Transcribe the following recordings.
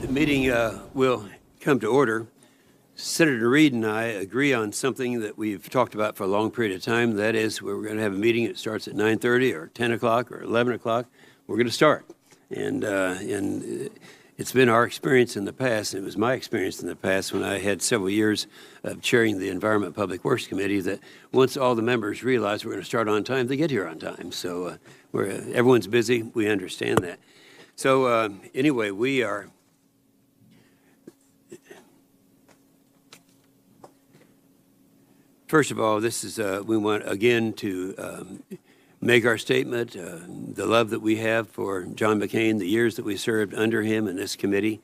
The meeting will come to order. Senator Reid and I agree on something that we've talked about for a long period of time. That is, we're going to have a meeting that starts at 9:30 or 10 o'clock or 11 o'clock. We're going to start. And it's been our experience in the past, and it was my experience in the past when I had several years of chairing the Environment Public Works Committee, that once all the members realize we're going to start on time, they get here on time. So everyone's busy. We understand that. So anyway, we are... First of all, this is we want again to make our statement, the love that we have for John McCain, the years that we served under him in this committee.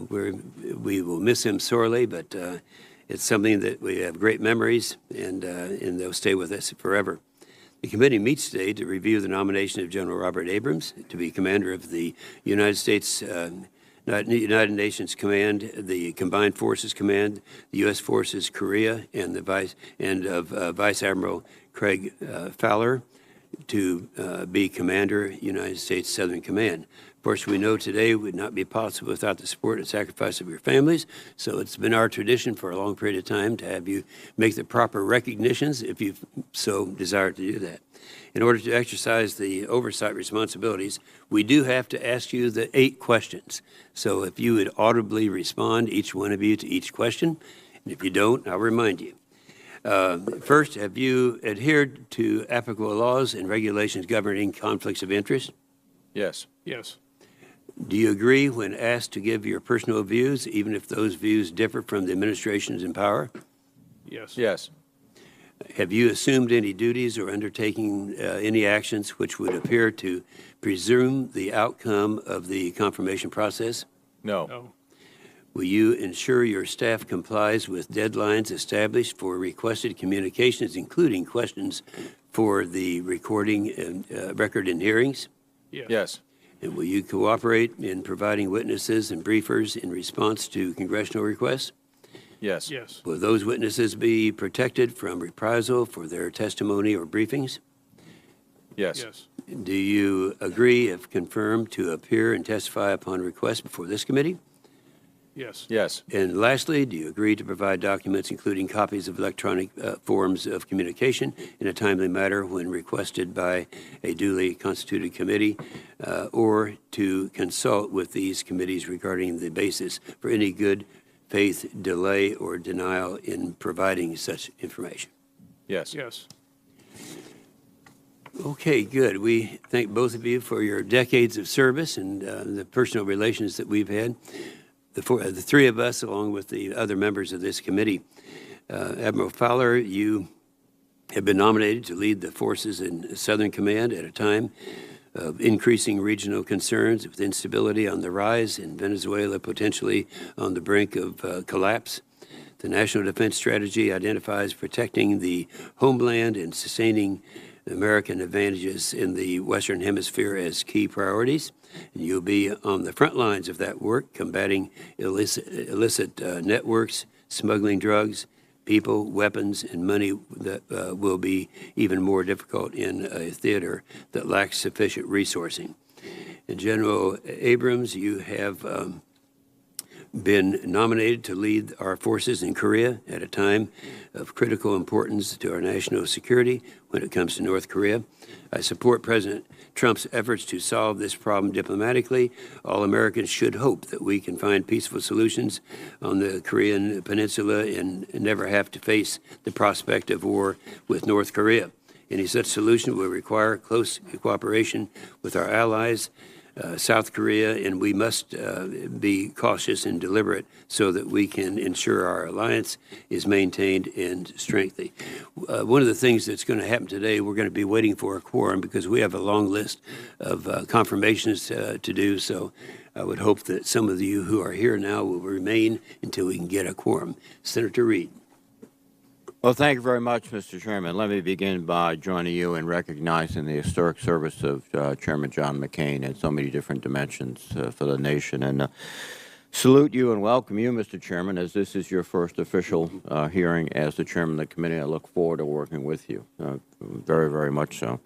We will miss him sorely, but it's something that we have great memories, and they'll stay with us forever. The committee meets today to review the nomination of General Robert Abrams to be commander of the United States United Nations Command, the Combined Forces Command, the U.S. Forces Korea, and Vice Admiral Craig Fowler to be Commander, United States Southern Command. Of course, we know today would not be possible without the support and sacrifice of your families, so it's been our tradition for a long period of time to have you make the proper recognitions if you so desire to do that. In order to exercise the oversight responsibilities, we do have to ask you the 8 questions. So if you would audibly respond, each one of you, to each question, and if you don't, I'll remind you. First, have you adhered to applicable laws and regulations governing conflicts of interest? Yes. Yes. Do you agree when asked to give your personal views, even if those views differ from the administration's in power? Yes. Yes. Have you assumed any duties or undertaking any actions which would appear to presume the outcome of the confirmation process? No. No. Will you ensure your staff complies with deadlines established for requested communications, including questions for the recording and record in hearings? Yes. Yes. And will you cooperate in providing witnesses and briefers in response to congressional requests? Yes. Yes. Will those witnesses be protected from reprisal for their testimony or briefings? Yes. Yes. Do you agree, if confirmed, to appear and testify upon request before this committee? Yes. Yes. And lastly, do you agree to provide documents, including copies of electronic forms of communication, in a timely manner when requested by a duly constituted committee, or to consult with these committees regarding the basis for any good faith delay or denial in providing such information? Yes. Yes. Okay, good. We thank both of you for your decades of service and the personal relations that we've had. The 3 of us, along with the other members of this committee. Admiral Fowler, you have been nominated to lead the forces in Southern Command at a time of increasing regional concerns with instability on the rise in Venezuela, potentially on the brink of collapse. The National Defense Strategy identifies protecting the homeland and sustaining American advantages in the Western Hemisphere as key priorities. And you'll be on the front lines of that work, combating illicit networks, smuggling drugs, people, weapons, and money that will be even more difficult in a theater that lacks sufficient resourcing. And General Abrams, you have been nominated to lead our forces in Korea at a time of critical importance to our national security when it comes to North Korea. I support President Trump's efforts to solve this problem diplomatically. All Americans should hope that we can find peaceful solutions on the Korean Peninsula and never have to face the prospect of war with North Korea. Any such solution will require close cooperation with our allies, South Korea, and we must be cautious and deliberate so that we can ensure our alliance is maintained and strengthened. One of the things that's going to happen today, we're going to be waiting for a quorum because we have a long list of confirmations to do. So I would hope that some of you who are here now will remain until we can get a quorum. Senator Reid. Well, thank you very much, Mr. Chairman. Let me begin by joining you in recognizing the historic service of Chairman John McCain in so many different dimensions for the nation. And salute you and welcome you, Mr. Chairman, as this is your first official hearing as the chairman of the committee. I look forward to working with you, very, very much so.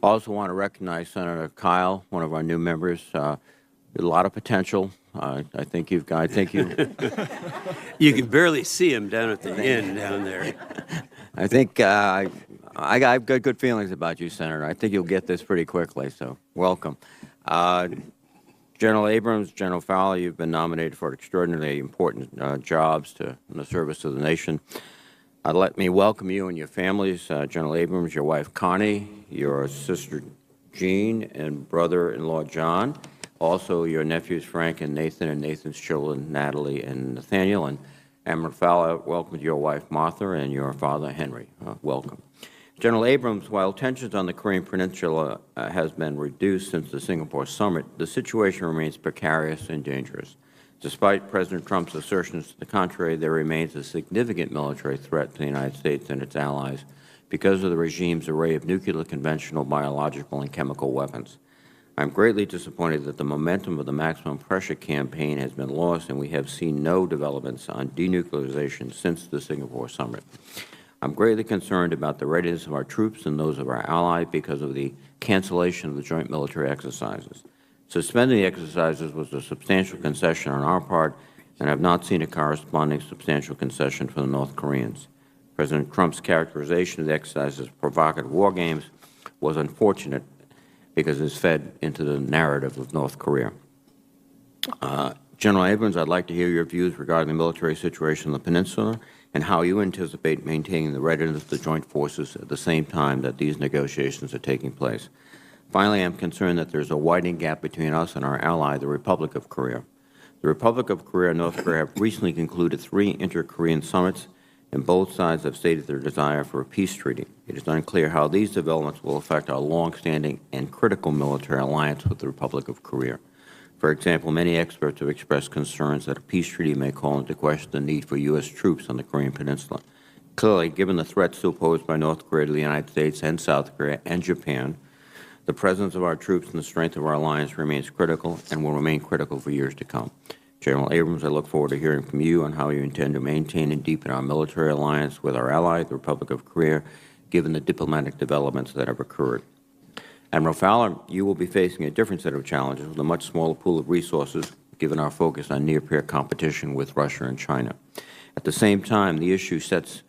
I also want to recognize Senator Kyle, one of our new members. A lot of potential, I think you've got. I think you. You can barely see him down at the end down there. I think I've got good feelings about you, Senator. I think you'll get this pretty quickly. So welcome. General Abrams, General Fowler, you've been nominated for extraordinarily important jobs in the service of the nation. Let me welcome you and your families, General Abrams, your wife Connie, your sister Jean, and brother-in-law John, also your nephews Frank and Nathan's children Natalie and Nathaniel, and Admiral Fowler, welcome to your wife Martha and your father Henry. Welcome. General Abrams, while tensions on the Korean Peninsula has been reduced since the Singapore summit, the situation remains precarious and dangerous. Despite President Trump's assertions to the contrary, there remains a significant military threat to the United States and its allies because of the regime's array of nuclear, conventional, biological, and chemical weapons. I'm greatly disappointed that the momentum of the maximum pressure campaign has been lost and we have seen no developments on denuclearization since the Singapore summit. I'm greatly concerned about the readiness of our troops and those of our allies because of the cancellation of the joint military exercises. Suspending the exercises was a substantial concession on our part, and I have not seen a corresponding substantial concession for the North Koreans. President Trump's characterization of the exercises as provocative war games was unfortunate because it's fed into the narrative of North Korea. General Abrams, I'd like to hear your views regarding the military situation on the peninsula and how you anticipate maintaining the readiness of the joint forces at the same time that these negotiations are taking place. Finally, I'm concerned that there's a widening gap between us and our ally, the Republic of Korea. The Republic of Korea and North Korea have recently concluded 3 inter-Korean summits, and both sides have stated their desire for a peace treaty. It is unclear how these developments will affect our long-standing and critical military alliance with the Republic of Korea. For example, many experts have expressed concerns that a peace treaty may call into question the need for U.S. troops on the Korean Peninsula. Clearly, given the threats still posed by North Korea to the United States and South Korea and Japan, the presence of our troops and the strength of our alliance remains critical and will remain critical for years to come. General Abrams, I look forward to hearing from you on how you intend to maintain and deepen our military alliance with our ally, the Republic of Korea, given the diplomatic developments that have occurred. Admiral Fowler, you will be facing a different set of challenges with a much smaller pool of resources, given our focus on near-peer competition with Russia and China. At the same time, the issue sets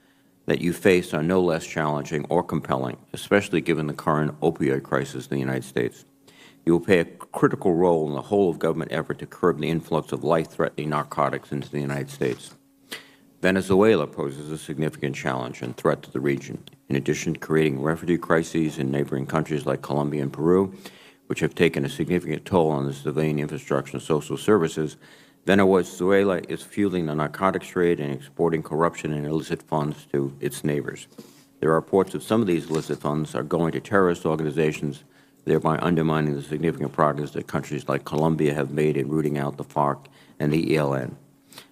that you face are no less challenging or compelling, especially given the current opioid crisis in the United States. You will play a critical role in the whole of government effort to curb the influx of life-threatening narcotics into the United States. Venezuela poses a significant challenge and threat to the region. In addition to creating refugee crises in neighboring countries like Colombia and Peru, which have taken a significant toll on the civilian infrastructure and social services, Venezuela is fueling the narcotics trade and exporting corruption and illicit funds to its neighbors. There are reports that some of these illicit funds are going to terrorist organizations, thereby undermining the significant progress that countries like Colombia have made in rooting out the FARC and the ELN.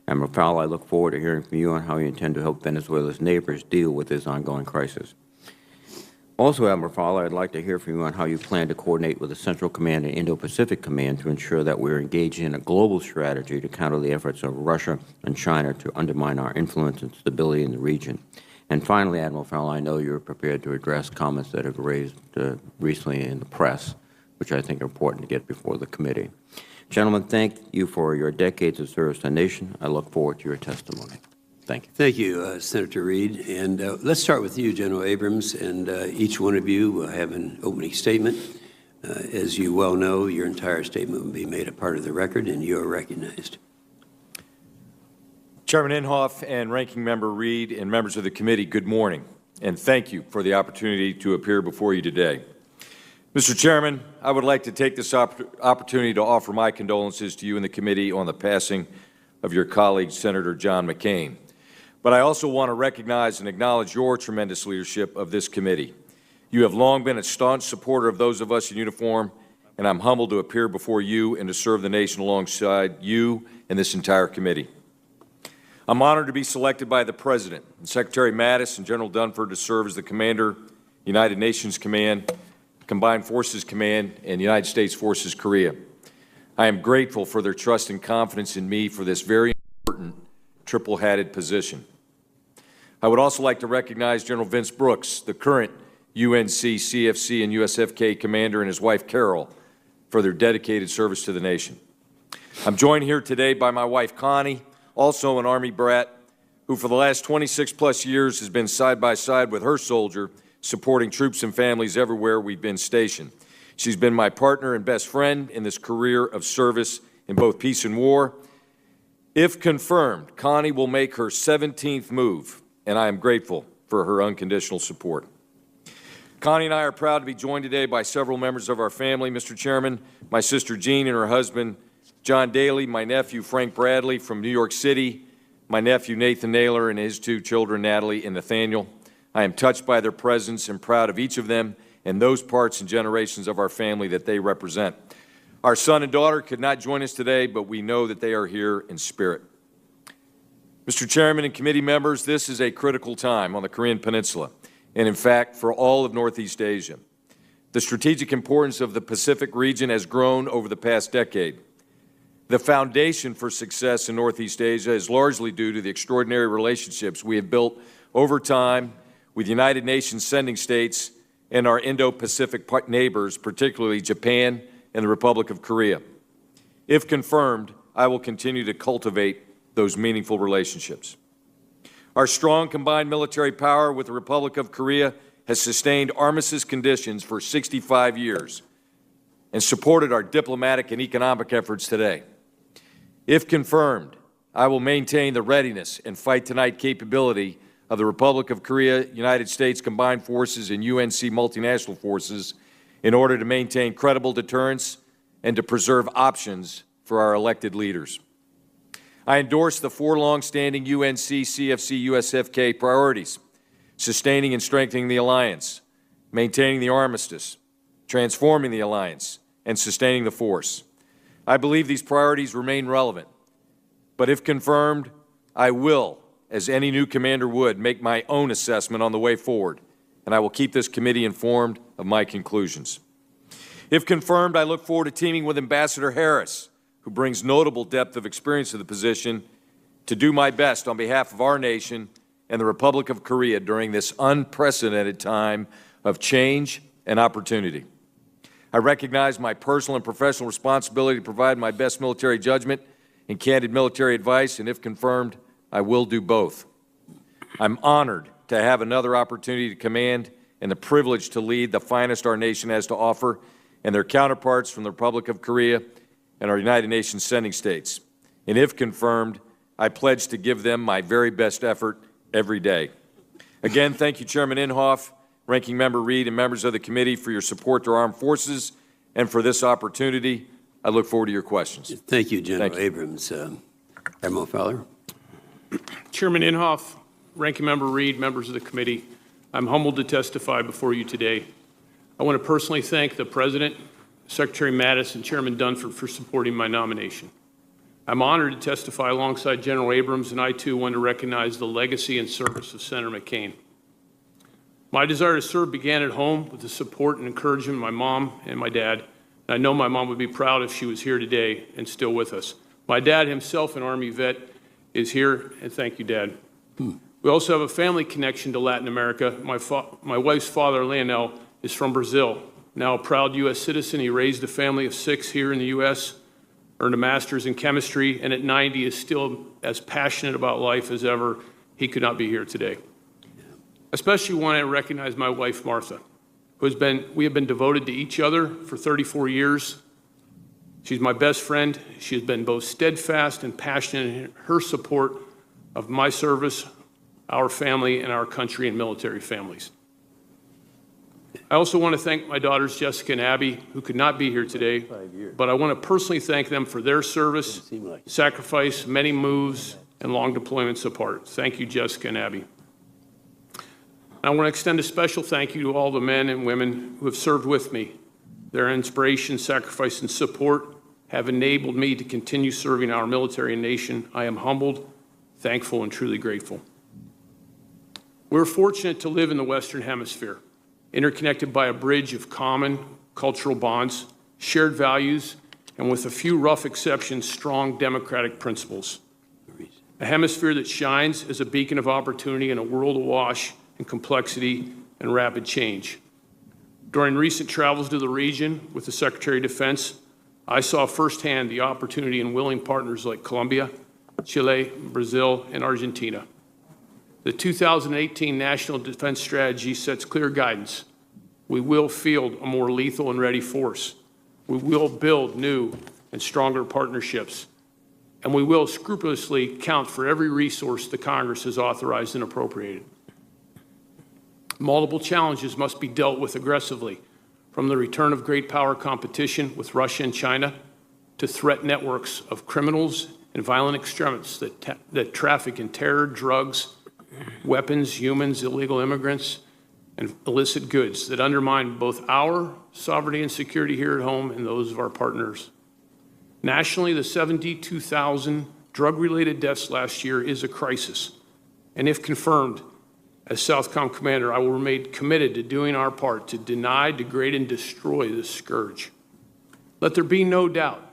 Admiral Fowler, I look forward to hearing from you on how you intend to help Venezuela's neighbors deal with this ongoing crisis. Also, Admiral Fowler, I'd like to hear from you on how you plan to coordinate with the Central Command and Indo-Pacific Command to ensure that we're engaging in a global strategy to counter the efforts of Russia and China to undermine our influence and stability in the region. And finally, Admiral Fowler, I know you're prepared to address comments that have raised recently in the press, which I think are important to get before the committee. Gentlemen, thank you for your decades of service to the nation. I look forward to your testimony. Thank you. Thank you, Senator Reed. And let's start with you, General Abrams, and each one of you will have an opening statement. As you well know, your entire statement will be made a part of the record, and you are recognized. Chairman Inhofe and Ranking Member Reed and members of the committee, good morning, and thank you for the opportunity to appear before you today. Mr. Chairman, I would like to take this opportunity to offer my condolences to you and the committee on the passing of your colleague, Senator John McCain. But I also want to recognize and acknowledge your tremendous leadership of this committee. You have long been a staunch supporter of those of us in uniform, and I'm humbled to appear before you and to serve the nation alongside you and this entire committee. I'm honored to be selected by the President and Secretary Mattis and General Dunford to serve as the Commander, United Nations Command, Combined Forces Command, and United States Forces Korea. I am grateful for their trust and confidence in me for this very important triple-hatted position. I would also like to recognize General Vince Brooks, the current UNC, CFC, and USFK Commander, and his wife Carol for their dedicated service to the nation. I'm joined here today by my wife, Connie, also an Army brat, who for the last 26-plus years has been side by side with her soldier, supporting troops and families everywhere we've been stationed. She's been my partner and best friend in this career of service in both peace and war. If confirmed, Connie will make her 17th move, and I am grateful for her unconditional support. Connie and I are proud to be joined today by several members of our family, Mr. Chairman, my sister Jean and her husband, John Daly, my nephew Frank Bradley from New York City, my nephew Nathan Naylor and his two children, Natalie and Nathaniel. I am touched by their presence and proud of each of them and those parts and generations of our family that they represent. Our son and daughter could not join us today, but we know that they are here in spirit. Mr. Chairman and committee members, this is a critical time on the Korean Peninsula, and in fact, for all of Northeast Asia. The strategic importance of the Pacific region has grown over the past decade. The foundation for success in Northeast Asia is largely due to the extraordinary relationships we have built over time with United Nations sending states and our Indo-Pacific neighbors, particularly Japan and the Republic of Korea. If confirmed, I will continue to cultivate those meaningful relationships. Our strong combined military power with the Republic of Korea has sustained armistice conditions for 65 years and supported our diplomatic and economic efforts today. If confirmed, I will maintain the readiness and fight tonight capability of the Republic of Korea, United States Combined Forces, and UNC multinational forces in order to maintain credible deterrence and to preserve options for our elected leaders. I endorse the four long-standing UNC CFC USFK priorities: sustaining and strengthening the alliance, maintaining the armistice, transforming the alliance, and sustaining the force. I believe these priorities remain relevant, but if confirmed, I will, as any new commander would, make my own assessment on the way forward, and I will keep this committee informed of my conclusions. If confirmed, I look forward to teaming with Ambassador Harris, who brings notable depth of experience to the position, to do my best on behalf of our nation and the Republic of Korea during this unprecedented time of change and opportunity. I recognize my personal and professional responsibility to provide my best military judgment and candid military advice, and if confirmed, I will do both. I'm honored to have another opportunity to command and the privilege to lead the finest our nation has to offer and their counterparts from the Republic of Korea and our United Nations sending states. And if confirmed, I pledge to give them my very best effort every day. Again, thank you, Chairman Inhofe, Ranking Member Reid, and members of the committee for your support to our armed forces and for this opportunity. I look forward to your questions. Thank you, General Thank you. Abrams. Admiral Fowler. Chairman Inhofe, Ranking Member Reid, members of the committee, I'm humbled to testify before you today. I want to personally thank the President, Secretary Mattis, and Chairman Dunford for supporting my nomination. I'm honored to testify alongside General Abrams, and I too want to recognize the legacy and service of Senator McCain. My desire to serve began at home with the support and encouragement of my mom and my dad. And I know my mom would be proud if she was here today and still with us. My dad himself, an Army vet, is here, and thank you, Dad. We also have a family connection to Latin America. My wife's father, Lionel, is from Brazil. Now a proud U.S. citizen, he raised a family of 6 here in the U.S., earned a master's in chemistry, and at 90 is still as passionate about life as ever. He could not be here today. Especially want to recognize my wife, Martha, we have been devoted to each other for 34 years. She's my best friend. She has been both steadfast and passionate in her support of my service, our family, and our country and military families. I also want to thank my daughters, Jessica and Abby, who could not be here today, but I want to personally thank them for their service, sacrifice, many moves, and long deployments apart. Thank you, Jessica and Abby. I want to extend a special thank you to all the men and women who have served with me. Their inspiration, sacrifice, and support have enabled me to continue serving our military and nation. I am humbled, thankful, and truly grateful. We're fortunate to live in the Western Hemisphere, interconnected by a bridge of common cultural bonds, shared values, and with a few rough exceptions, strong democratic principles. A hemisphere that shines as a beacon of opportunity in a world awash in complexity and rapid change. During recent travels to the region with the Secretary of Defense, I saw firsthand the opportunity in willing partners like Colombia, Chile, Brazil, and Argentina. The 2018 National Defense Strategy sets clear guidance. We will field a more lethal and ready force. We will build new and stronger partnerships. And we will scrupulously count for every resource the Congress has authorized and appropriated. Multiple challenges must be dealt with aggressively, from the return of great power competition with Russia and China to threat networks of criminals and violent extremists that traffic in terror, drugs, weapons, humans, illegal immigrants, and illicit goods that undermine both our sovereignty and security here at home and those of our partners. Nationally, the 72,000 drug-related deaths last year is a crisis. And if confirmed, as Southcom Commander, I will remain committed to doing our part to deny, degrade, and destroy this scourge. Let there be no doubt,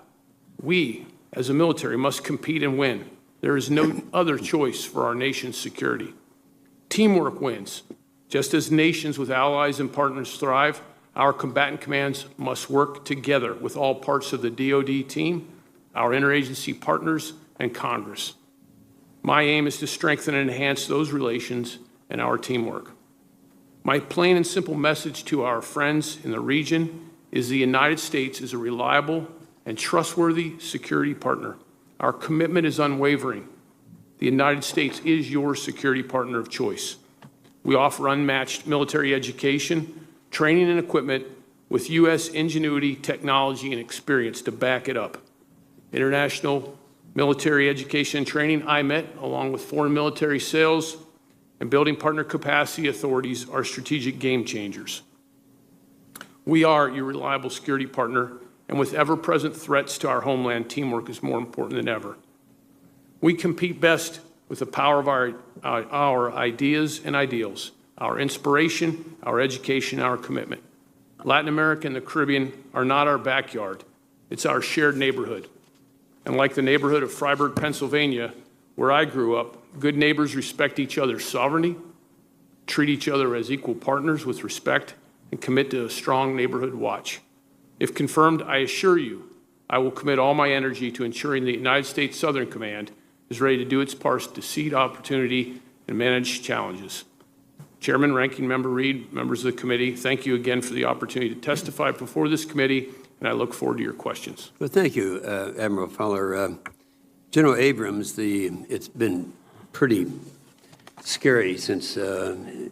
we, as a military, must compete and win. There is no other choice for our nation's security. Teamwork wins. Just as nations with allies and partners thrive, our combatant commands must work together with all parts of the DoD team, our interagency partners, and Congress. My aim is to strengthen and enhance those relations and our teamwork. My plain and simple message to our friends in the region is the United States is a reliable and trustworthy security partner. Our commitment is unwavering. The United States is your security partner of choice. We offer unmatched military education, training, and equipment with U.S. ingenuity, technology, and experience to back it up. International military education and training, IMET, along with foreign military sales and building partner capacity authorities are strategic game changers. We are your reliable security partner, and with ever-present threats to our homeland, teamwork is more important than ever. We compete best with the power of our ideas and ideals, our inspiration, our education, our commitment. Latin America and the Caribbean are not our backyard. It's our shared neighborhood. And like the neighborhood of Freiburg, Pennsylvania, where I grew up, good neighbors respect each other's sovereignty, treat each other as equal partners with respect, and commit to a strong neighborhood watch. If confirmed, I assure you, I will commit all my energy to ensuring the United States Southern Command is ready to do its part to seize opportunity and manage challenges. Chairman, Ranking Member Reed, members of the committee, thank you again for the opportunity to testify before this committee, and I look forward to your questions. Well, thank you, Admiral Fowler. General Abrams, it's been pretty scary since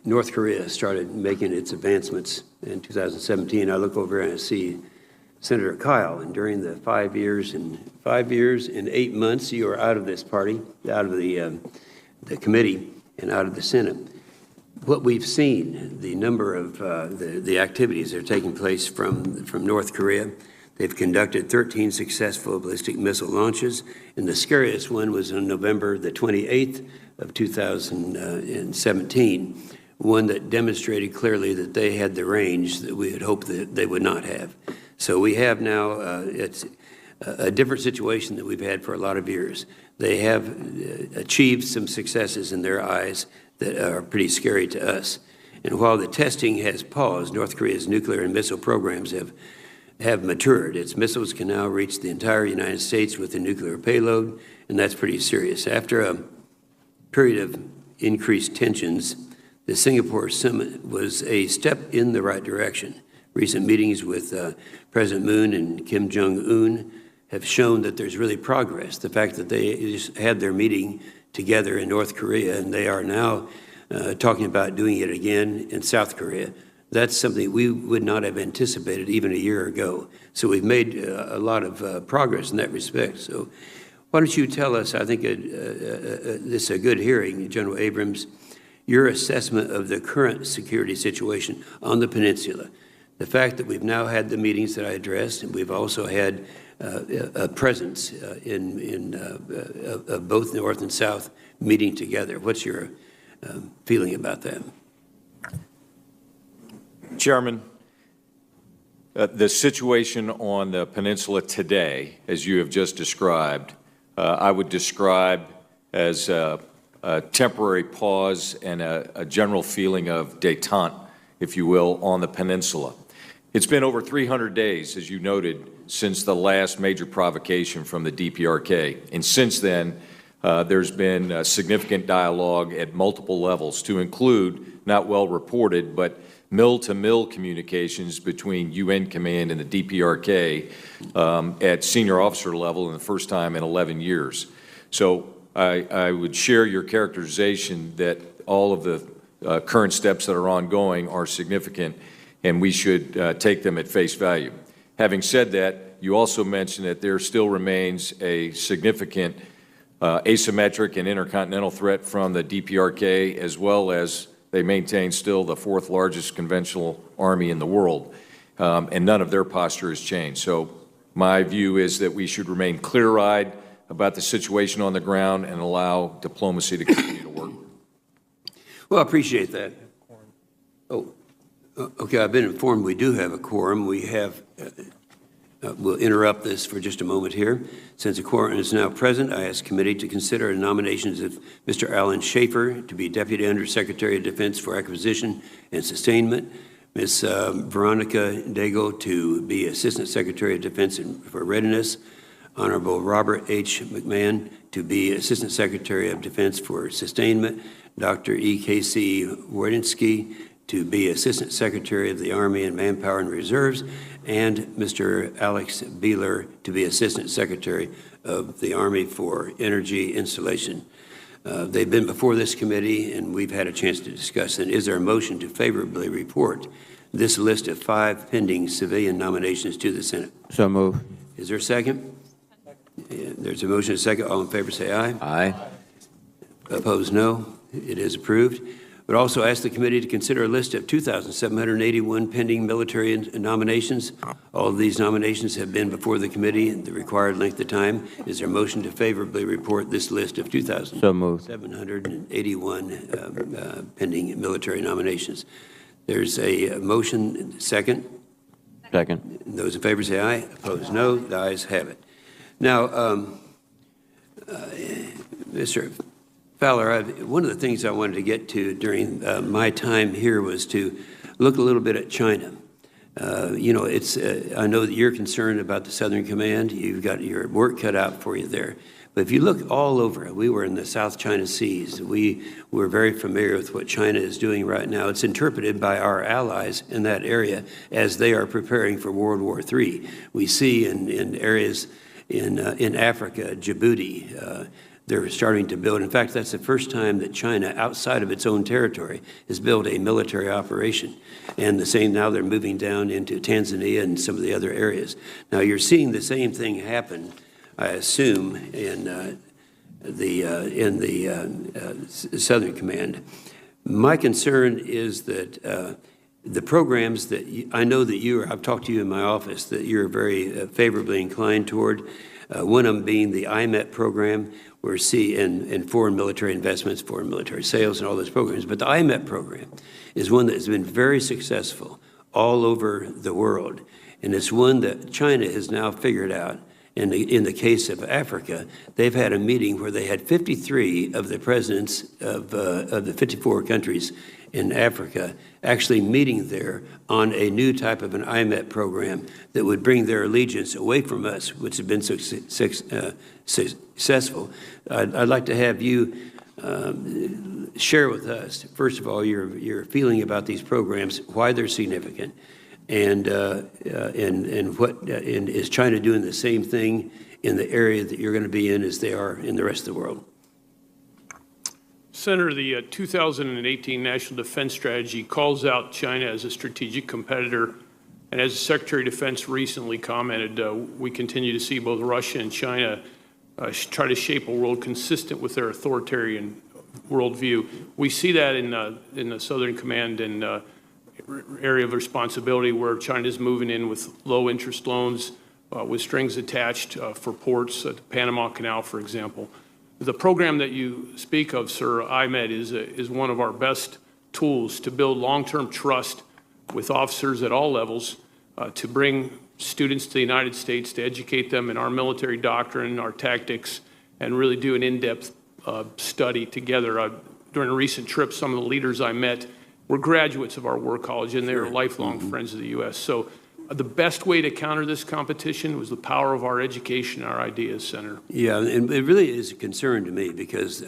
North Korea started making its advancements in 2017. I look over and I see Senator Kyle, and during the 5 years and 8 months, you are out of this party, out of the committee, and out of the Senate. What we've seen, the number of the activities that are taking place from North Korea, they've conducted 13 successful ballistic missile launches, and the scariest one was on November the 28th of 2017, one that demonstrated clearly that they had the range that we had hoped that they would not have. So we have now, it's a different situation that we've had for a lot of years. They have achieved some successes in their eyes that are pretty scary to us. And while the testing has paused, North Korea's nuclear and missile programs have matured. Its missiles can now reach the entire United States with a nuclear payload, and that's pretty serious. After a period of increased tensions, the Singapore summit was a step in the right direction. Recent meetings with President Moon and Kim Jong-un have shown that there's really progress. The fact that they just had their meeting together in North Korea, and they are now talking about doing it again in South Korea, that's something we would not have anticipated even a year ago. So we've made a lot of progress in that respect. So why don't you tell us, I think this is a good hearing, General Abrams, your assessment of the current security situation on the peninsula. The fact that we've now had the meetings that I addressed, and we've also had a presence of both North and South meeting together. What's your feeling about that? Chairman, the situation on the peninsula today, as you have just described, I would describe as a temporary pause and a general feeling of détente, if you will, on the peninsula. It's been over 300 days, as you noted, since the last major provocation from the DPRK. And since then, there's been significant dialogue at multiple levels to include, not well reported, but mill-to-mill communications between UN Command and the DPRK at senior officer level in the first time in 11 years. So I would share your characterization that all of the current steps that are ongoing are significant, and we should take them at face value. Having said that, you also mentioned that there still remains a significant asymmetric and intercontinental threat from the DPRK, as well as they maintain still the fourth largest conventional army in the world, and none of their posture has changed. So my view is that we should remain clear-eyed about the situation on the ground and allow diplomacy to continue to work. Well, I appreciate that. Oh, okay, I've been informed we do have a quorum. We have, we'll interrupt this for just a moment here. Since a quorum is now present, I ask committee to consider nominations of Mr. Alan Schaefer to be Deputy Undersecretary of Defense for Acquisition and Sustainment, Ms. Veronica Daigle to be Assistant Secretary of Defense for Readiness, Honorable Robert H. McMahon to be Assistant Secretary of Defense for Sustainment, Dr. E.K.C. Wojcinski to be Assistant Secretary of the Army and Manpower and Reserves, and Mr. Alex Beeler to be Assistant Secretary of the Army for Energy Installation. They've been before this committee, and we've had a chance to discuss it. Is there a motion to favorably report this list of 5 pending civilian nominations to the Senate? So move. Is there a second? There's a motion and a second. All in favor say aye. Aye. Opposed, no. It is approved. But also ask the committee to consider a list of 2,781 pending military nominations. All of these nominations have been before the committee in the required length of time. Is there a motion to favorably report this list of 2,781 pending military nominations? There's a motion. Second? Second. Those in favor say aye. Opposed, no. The ayes have it. Now, Mr. Fowler, one of the things I wanted to get to during my time here was to look a little bit at China. You know, I know that you're concerned about the Southern Command. You've got your work cut out for you there. But if you look all over, we were in the South China Seas. We were very familiar with what China is doing right now. It's interpreted by our allies in that area as they are preparing for World War III. We see in areas in Africa, Djibouti, they're starting to build. In fact, that's the first time that China, outside of its own territory, has built a military operation. And the same now they're moving down into Tanzania and some of the other areas. Now you're seeing the same thing happen, I assume, in the Southern Command. My concern is that the programs that I know that I've talked to you in my office, that you're very favorably inclined toward. One of them being the IMET program, where and foreign military investments, foreign military sales, and all those programs. But the IMET program is one that has been very successful all over the world, and it's one that China has now figured out. In the case of Africa, they've had a meeting where they had 53 of the presidents of the 54 countries in Africa actually meeting there on a new type of an IMET program that would bring their allegiance away from us, which has been so successful. I'd like to have you share with us, first of all, your feeling about these programs, why they're significant, and is China doing the same thing in the area that you're going to be in as they are in the rest of the world? Senator, the 2018 National Defense Strategy calls out China as a strategic competitor. And as the Secretary of Defense recently commented, we continue to see both Russia and China try to shape a world consistent with their authoritarian worldview. We see that in the Southern Command and area of responsibility, where China is moving in with low interest loans with strings attached for ports at the Panama Canal, for example. The program that you speak of, sir, IMED, is one of our best tools to build long-term trust with officers at all levels, to bring students to the United States, to educate them in our military doctrine, our tactics, and really do an in-depth study together. During a recent trip, some of the leaders I met were graduates of our War College, and they are lifelong friends of the U.S. So the best way to counter this competition was the power of our education and our ideas, Senator. Yeah, and it really is a concern to me because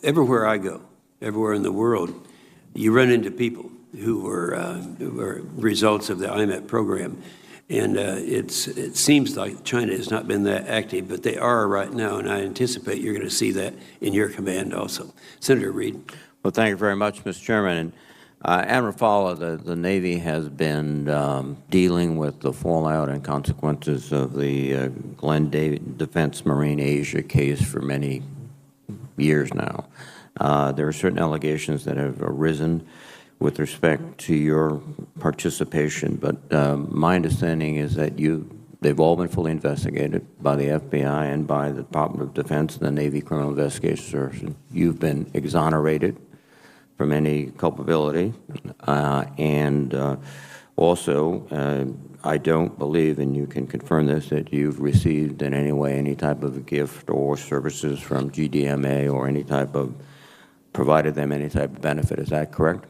everywhere I go, everywhere in the world, you run into people who were results of the IMET program. And it seems like China has not been that active, but they are right now, and I anticipate you're going to see that in your command also. Senator Reid. Well, thank you very much, Mr. Chairman. And, Admiral Fowler, the Navy has been dealing with the fallout and consequences of the Glenn Defense Marine Asia case for many years now. There are certain allegations that have arisen with respect to your participation, but my understanding is that they've all been fully investigated by the FBI and by the Department of Defense and the Navy Criminal Investigation Service. You've been exonerated from any culpability, and also I don't believe, and you can confirm this, that you've received in any way any type of gift or services from GDMA or any type of, provided them any type of benefit. Is that correct?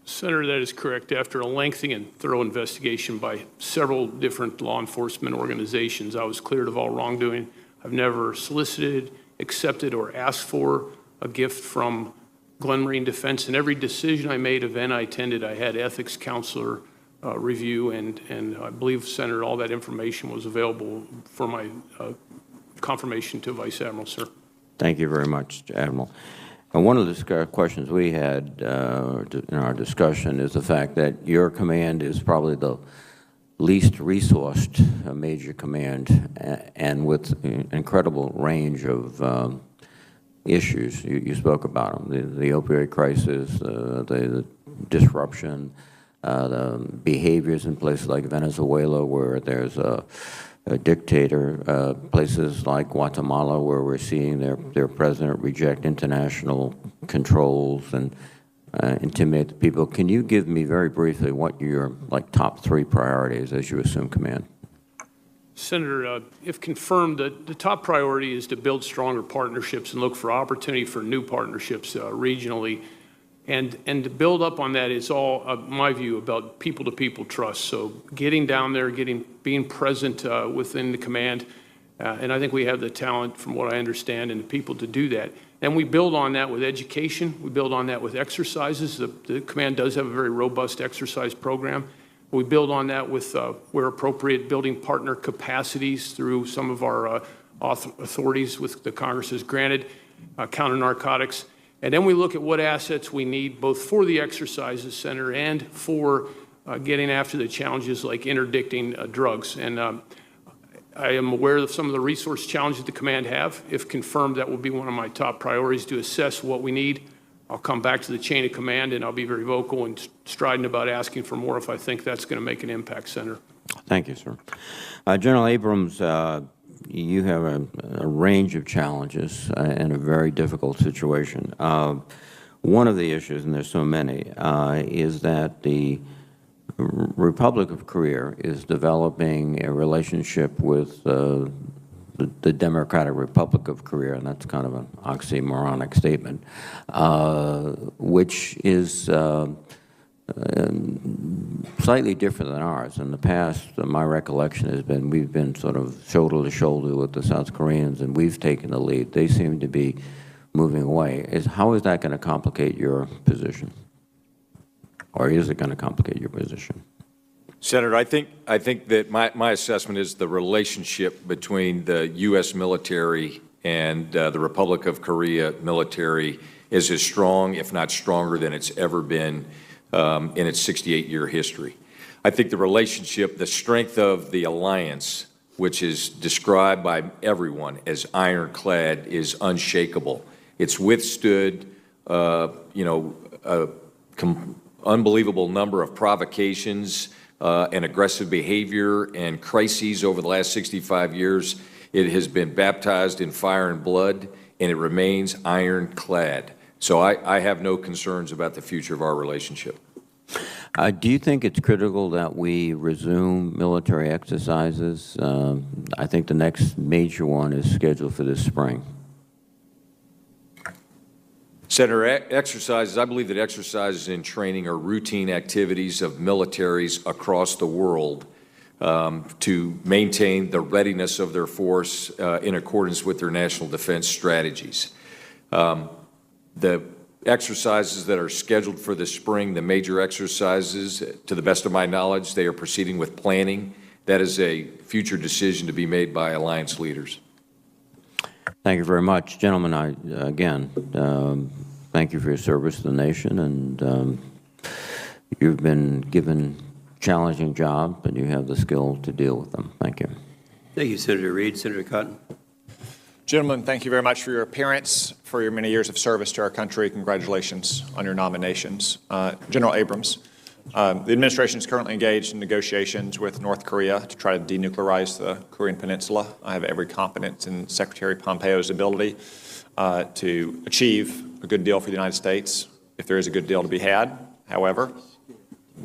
Senator, that is correct. After a lengthy and thorough investigation by several different law enforcement organizations, I was cleared of all wrongdoing. I've never solicited, accepted, or asked for a gift from Glenn Marine Defense. In every decision I made, event I attended, I had ethics counselor review, and I believe, Senator, all that information was available for my confirmation to Vice Admiral, sir. Thank you very much, Admiral. And one of the questions we had in our discussion is the fact that your command is probably the least resourced major command, and with an incredible range of issues. You spoke about them, the opioid crisis, the disruption, the behaviors in places like Venezuela where there's a dictator, places like Guatemala where we're seeing their president reject international controls and intimidate the people. Can you give me very briefly what your top 3 priorities as you assume command? Senator, if confirmed, the top priority is to build stronger partnerships and look for opportunity for new partnerships regionally. And to build up on that is all, my view, about people-to-people trust. So getting down there, being present within the command, and I think we have the talent, from what I understand, and the people to do that. And we build on that with education. We build on that with exercises. The command does have a very robust exercise program. We build on that with, where appropriate, building partner capacities through some of our authorities with the Congress has granted, counter-narcotics. And then we look at what assets we need, both for the exercises center and for getting after the challenges like interdicting drugs. And I am aware of some of the resource challenges the command have. If confirmed, that will be one of my top priorities, to assess what we need. I'll come back to the chain of command, and I'll be very vocal and strident about asking for more if I think that's going to make an impact, Senator. Thank you, sir. General Abrams, you have a range of challenges in a very difficult situation. One of the issues, and there's so many, is that the Republic of Korea is developing a relationship with the Democratic Republic of Korea, and that's kind of an oxymoronic statement, which is slightly different than ours. In the past, my recollection has been we've been sort of shoulder to shoulder with the South Koreans, and we've taken the lead. They seem to be moving away. How is that going to complicate your position? Or is it going to complicate your position? Senator, I think that my assessment is the relationship between the U.S. military and the Republic of Korea military is as strong, if not stronger, than it's ever been in its 68-year history. I think the relationship, the strength of the alliance, which is described by everyone as ironclad, is unshakable. It's withstood, unbelievable number of provocations and aggressive behavior and crises over the last 65 years. It has been baptized in fire and blood, and it remains ironclad. So I have no concerns about the future of our relationship. Do you think it's critical that we resume military exercises? I think the next major one is scheduled for this spring. Senator, exercises, I believe that exercises and training are routine activities of militaries across the world to maintain the readiness of their force in accordance with their national defense strategies. The exercises that are scheduled for the spring, the major exercises, to the best of my knowledge, they are proceeding with planning. That is a future decision to be made by alliance leaders. Thank you very much. Gentlemen, again, thank you for your service to the nation, and you've been given challenging job, but you have the skill to deal with them. Thank you. Thank you, Senator Reid. Senator Cotton. Gentlemen, thank you very much for your appearance, for your many years of service to our country. Congratulations on your nominations. General Abrams, the administration is currently engaged in negotiations with North Korea to try to denuclearize the Korean Peninsula. I have every confidence in Secretary Pompeo's ability to achieve a good deal for the United States, if there is a good deal to be had. However,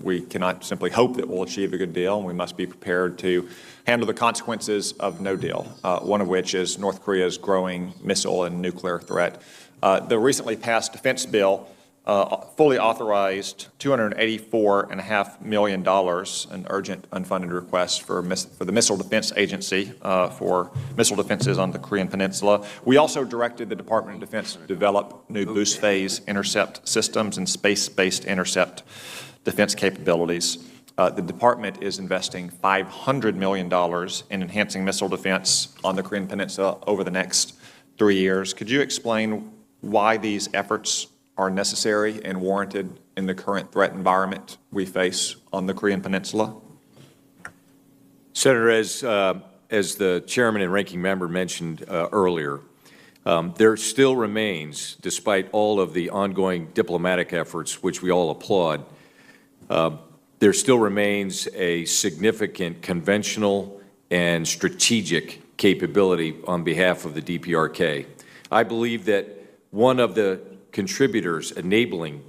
we cannot simply hope that we'll achieve a good deal, and we must be prepared to handle the consequences of no deal, one of which is North Korea's growing missile and nuclear threat. The recently passed defense bill fully authorized $284.5 million, an urgent unfunded request for the Missile Defense Agency for missile defenses on the Korean Peninsula. We also directed the Department of Defense to develop new boost phase intercept systems and space-based intercept defense capabilities. The department is investing $500 million in enhancing missile defense on the Korean Peninsula over the next 3 years. Could you explain why these efforts are necessary and warranted in the current threat environment we face on the Korean Peninsula? Senator, as the chairman and ranking member mentioned earlier, there still remains, despite all of the ongoing diplomatic efforts, which we all applaud, there still remains a significant conventional and strategic capability on behalf of the DPRK. I believe that one of the contributors enabling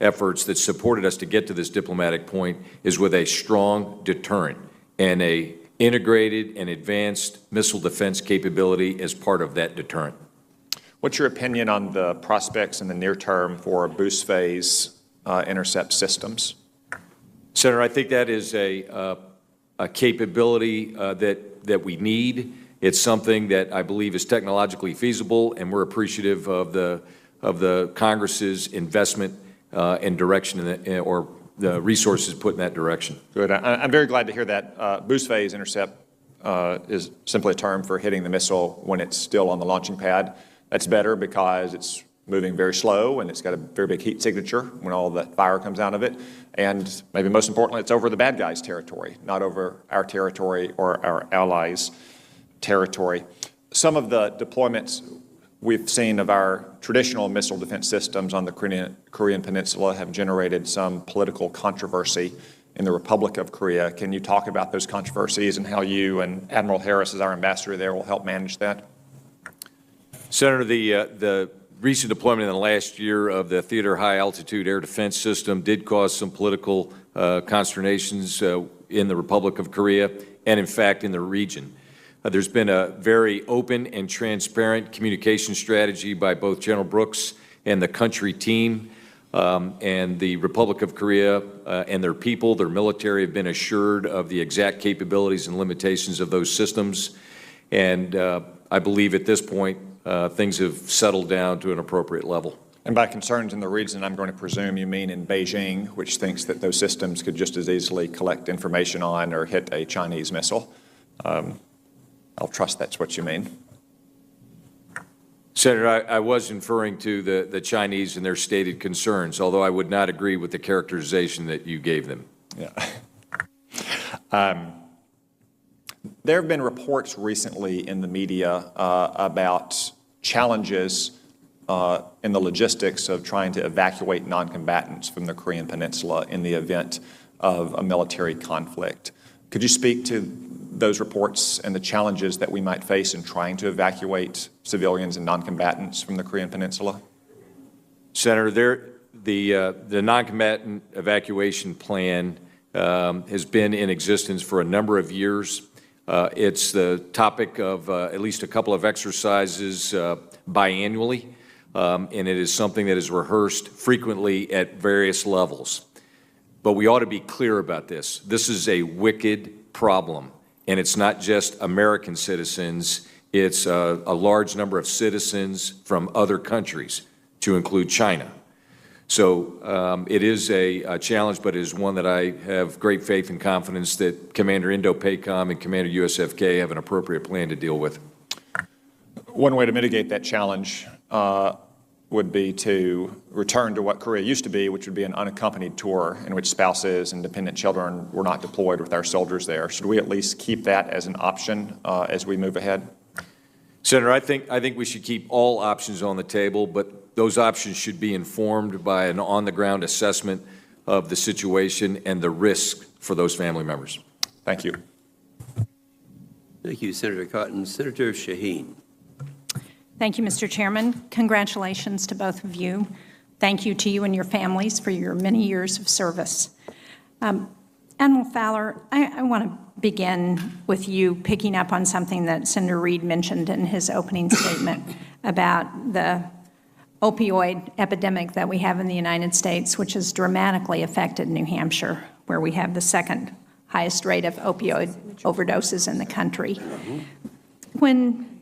efforts that supported us to get to this diplomatic point is with a strong deterrent and a integrated and advanced missile defense capability as part of that deterrent. What's your opinion on the prospects in the near term for boost phase intercept systems? Senator, I think that is a capability that we need. It's something that I believe is technologically feasible, and we're appreciative of the Congress's investment and direction or the resources put in that direction. Good. I'm very glad to hear that. Boost phase intercept is simply a term for hitting the missile when it's still on the launching pad. That's better because it's moving very slow and it's got a very big heat signature when all that fire comes out of it. And maybe most importantly, it's over the bad guys' territory, not over our territory or our allies' territory. Some of the deployments we've seen of our traditional missile defense systems on the Korean Peninsula have generated some political controversy in the Republic of Korea. Can you talk about those controversies and how you and Admiral Harris, as our ambassador there, will help manage that? Senator, the recent deployment in the last year of the Theater High Altitude Air Defense System did cause some political consternations in the Republic of Korea and, in fact, in the region. There's been a very open and transparent communication strategy by both General Brooks and the country team, and the Republic of Korea and their people, their military, have been assured of the exact capabilities and limitations of those systems. And I believe at this point, things have settled down to an appropriate level. And by concerns in the region, I'm going to presume you mean in Beijing, which thinks that those systems could just as easily collect information on or hit a Chinese missile. I'll trust that's what you mean. Senator, I was inferring to the Chinese and their stated concerns, although I would not agree with the characterization that you gave them. Yeah. There have been reports recently in the media about challenges in the logistics of trying to evacuate non-combatants from the Korean Peninsula in the event of a military conflict. Could you speak to those reports and the challenges that we might face in trying to evacuate civilians and non-combatants from the Korean Peninsula? Senator, the non-combatant evacuation plan has been in existence for a number of years. It's the topic of at least a couple of exercises biannually. and it is something that is rehearsed frequently at various levels. But we ought to be clear about this. This is a wicked problem, and it's not just American citizens. It's a large number of citizens from other countries, to include China. So it is a challenge, but it is one that I have great faith and confidence that Commander Indo-PACOM and Commander USFK have an appropriate plan to deal with. One way to mitigate that challenge would be to return to what Korea used to be, which would be an unaccompanied tour in which spouses and dependent children were not deployed with our soldiers there. Should we at least keep that as an option as we move ahead? Senator, I think we should keep all options on the table, but those options should be informed by an on-the-ground assessment of the situation and the risk for those family members. Thank you. Thank you, Senator Cotton. Senator Shaheen. Thank you, Mr. Chairman. Congratulations to both of you. Thank you to you and your families for your many years of service. Admiral Fowler, I want to begin with you picking up on something that Senator Reid mentioned in his opening statement about the opioid epidemic that we have in the United States, which has dramatically affected New Hampshire, where we have the second highest rate of opioid overdoses in the country. When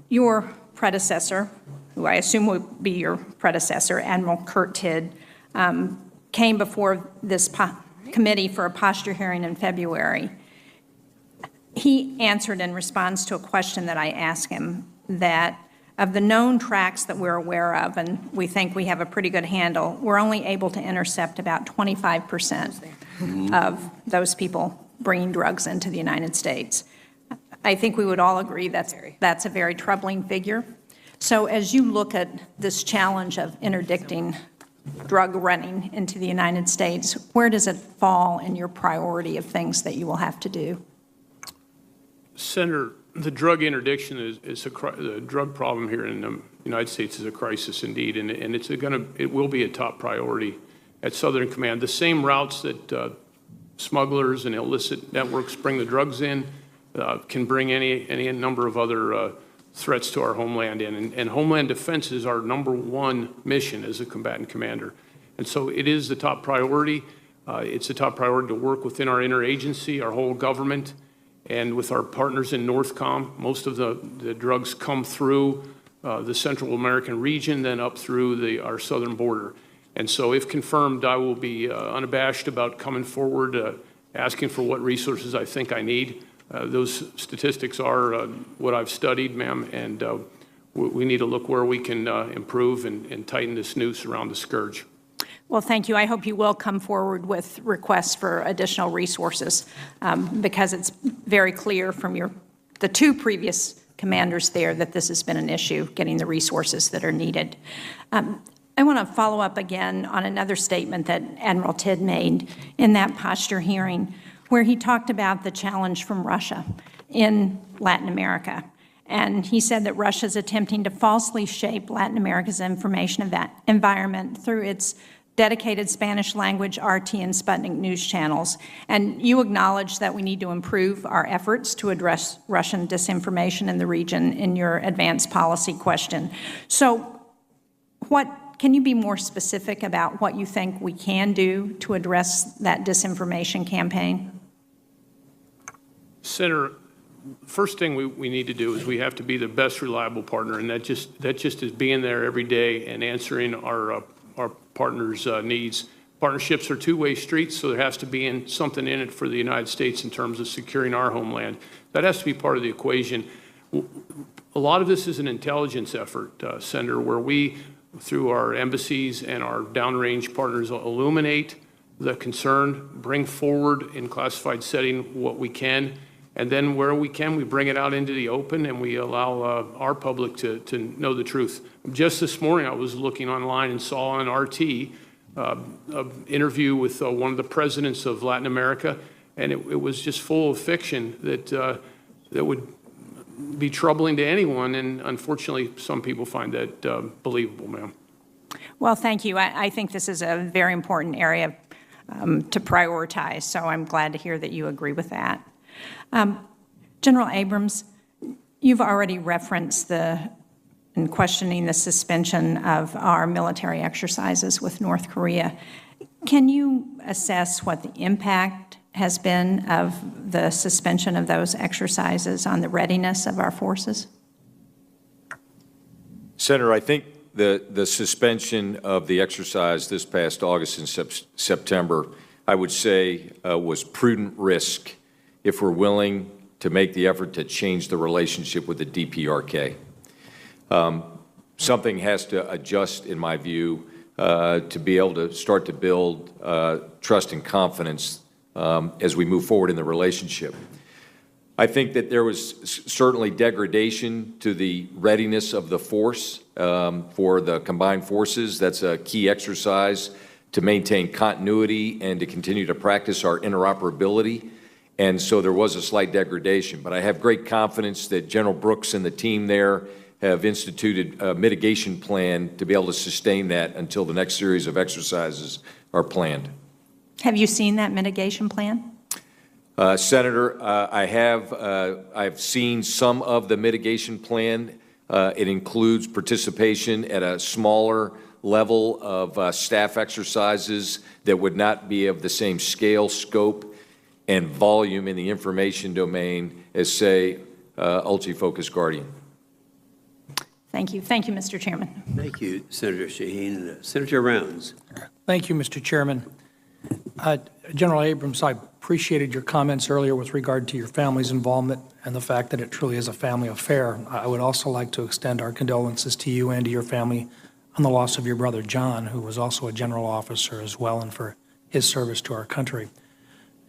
your predecessor, who I assume would be your predecessor, Admiral Kurt Tidd, came before this committee for a posture hearing in February, he answered in response to a question that I asked him that of the known tracks that we're aware of, and we think we have a pretty good handle, we're only able to intercept about 25% of those people bringing drugs into the United States. I think we would all agree that's a very troubling figure. So as you look at this challenge of interdicting drug running into the United States, where does it fall in your priority of things that you will have to do? Senator, the drug interdiction the drug problem here in the United States is a crisis indeed, and it will be a top priority at Southern Command. The same routes that smugglers and illicit networks bring the drugs in can bring any number of other threats to our homeland in. And Homeland Defense is our #1 mission as a combatant commander. And so it is the top priority. It's a top priority to work within our interagency, our whole government, and with our partners in Northcom. Most of the drugs come through the Central American region, then up through our southern border. And so if confirmed, I will be unabashed about coming forward, asking for what resources I think I need. Those statistics are what I've studied, ma'am, and we need to look where we can improve and tighten this noose around the scourge. Well, thank you. I hope you will come forward with requests for additional resources because it's very clear from the two previous commanders there that this has been an issue, getting the resources that are needed. I want to follow up again on another statement that Admiral Tidd made in that posture hearing, where he talked about the challenge from Russia in Latin America. And he said that Russia is attempting to falsely shape Latin America's information environment through its dedicated Spanish language RT and Sputnik news channels. And you acknowledge that we need to improve our efforts to address Russian disinformation in the region in your advanced policy question. So can you be more specific about what you think we can do to address that disinformation campaign? Senator, first thing we need to do is we have to be the best reliable partner, and that just is being there every day and answering our partners' needs. Partnerships are two-way streets, so there has to be something in it for the United States in terms of securing our homeland. That has to be part of the equation. A lot of this is an intelligence effort, Senator, where we, through our embassies and our downrange partners, illuminate the concern, bring forward in classified setting what we can, and then where we can, we bring it out into the open and we allow our public to know the truth. Just this morning, I was looking online and saw on RT an interview with one of the presidents of Latin America, and it was just full of fiction that would be troubling to anyone, and unfortunately, some people find that believable, ma'am. Well, thank you. I think this is a very important area to prioritize, so I'm glad to hear that you agree with that. General Abrams, you've already referenced the in questioning the suspension of our military exercises with North Korea. Can you assess what the impact has been of the suspension of those exercises on the readiness of our forces? Senator, I think the suspension of the exercise this past August and September, I would say, was prudent risk if we're willing to make the effort to change the relationship with the DPRK. Something has to adjust, in my view, to be able to start to build trust and confidence as we move forward in the relationship. I think that there was certainly degradation to the readiness of the force for the combined forces. That's a key exercise to maintain continuity and to continue to practice our interoperability. And so there was a slight degradation. But I have great confidence that General Brooks and the team there have instituted a mitigation plan to be able to sustain that until the next series of exercises are planned. Have you seen that mitigation plan? Senator, I've seen some of the mitigation plan. It includes participation at a smaller level of staff exercises that would not be of the same scale, scope, and volume in the information domain as, say, Ultra-Focused Guardian. Thank you. Thank you, Mr. Chairman. Thank you, Senator Shaheen. Senator Rounds. Thank you, Mr. Chairman. General Abrams, I appreciated your comments earlier with regard to your family's involvement and the fact that it truly is a family affair. I would also like to extend our condolences to you and to your family on the loss of your brother, John, who was also a general officer as well, and for his service to our country.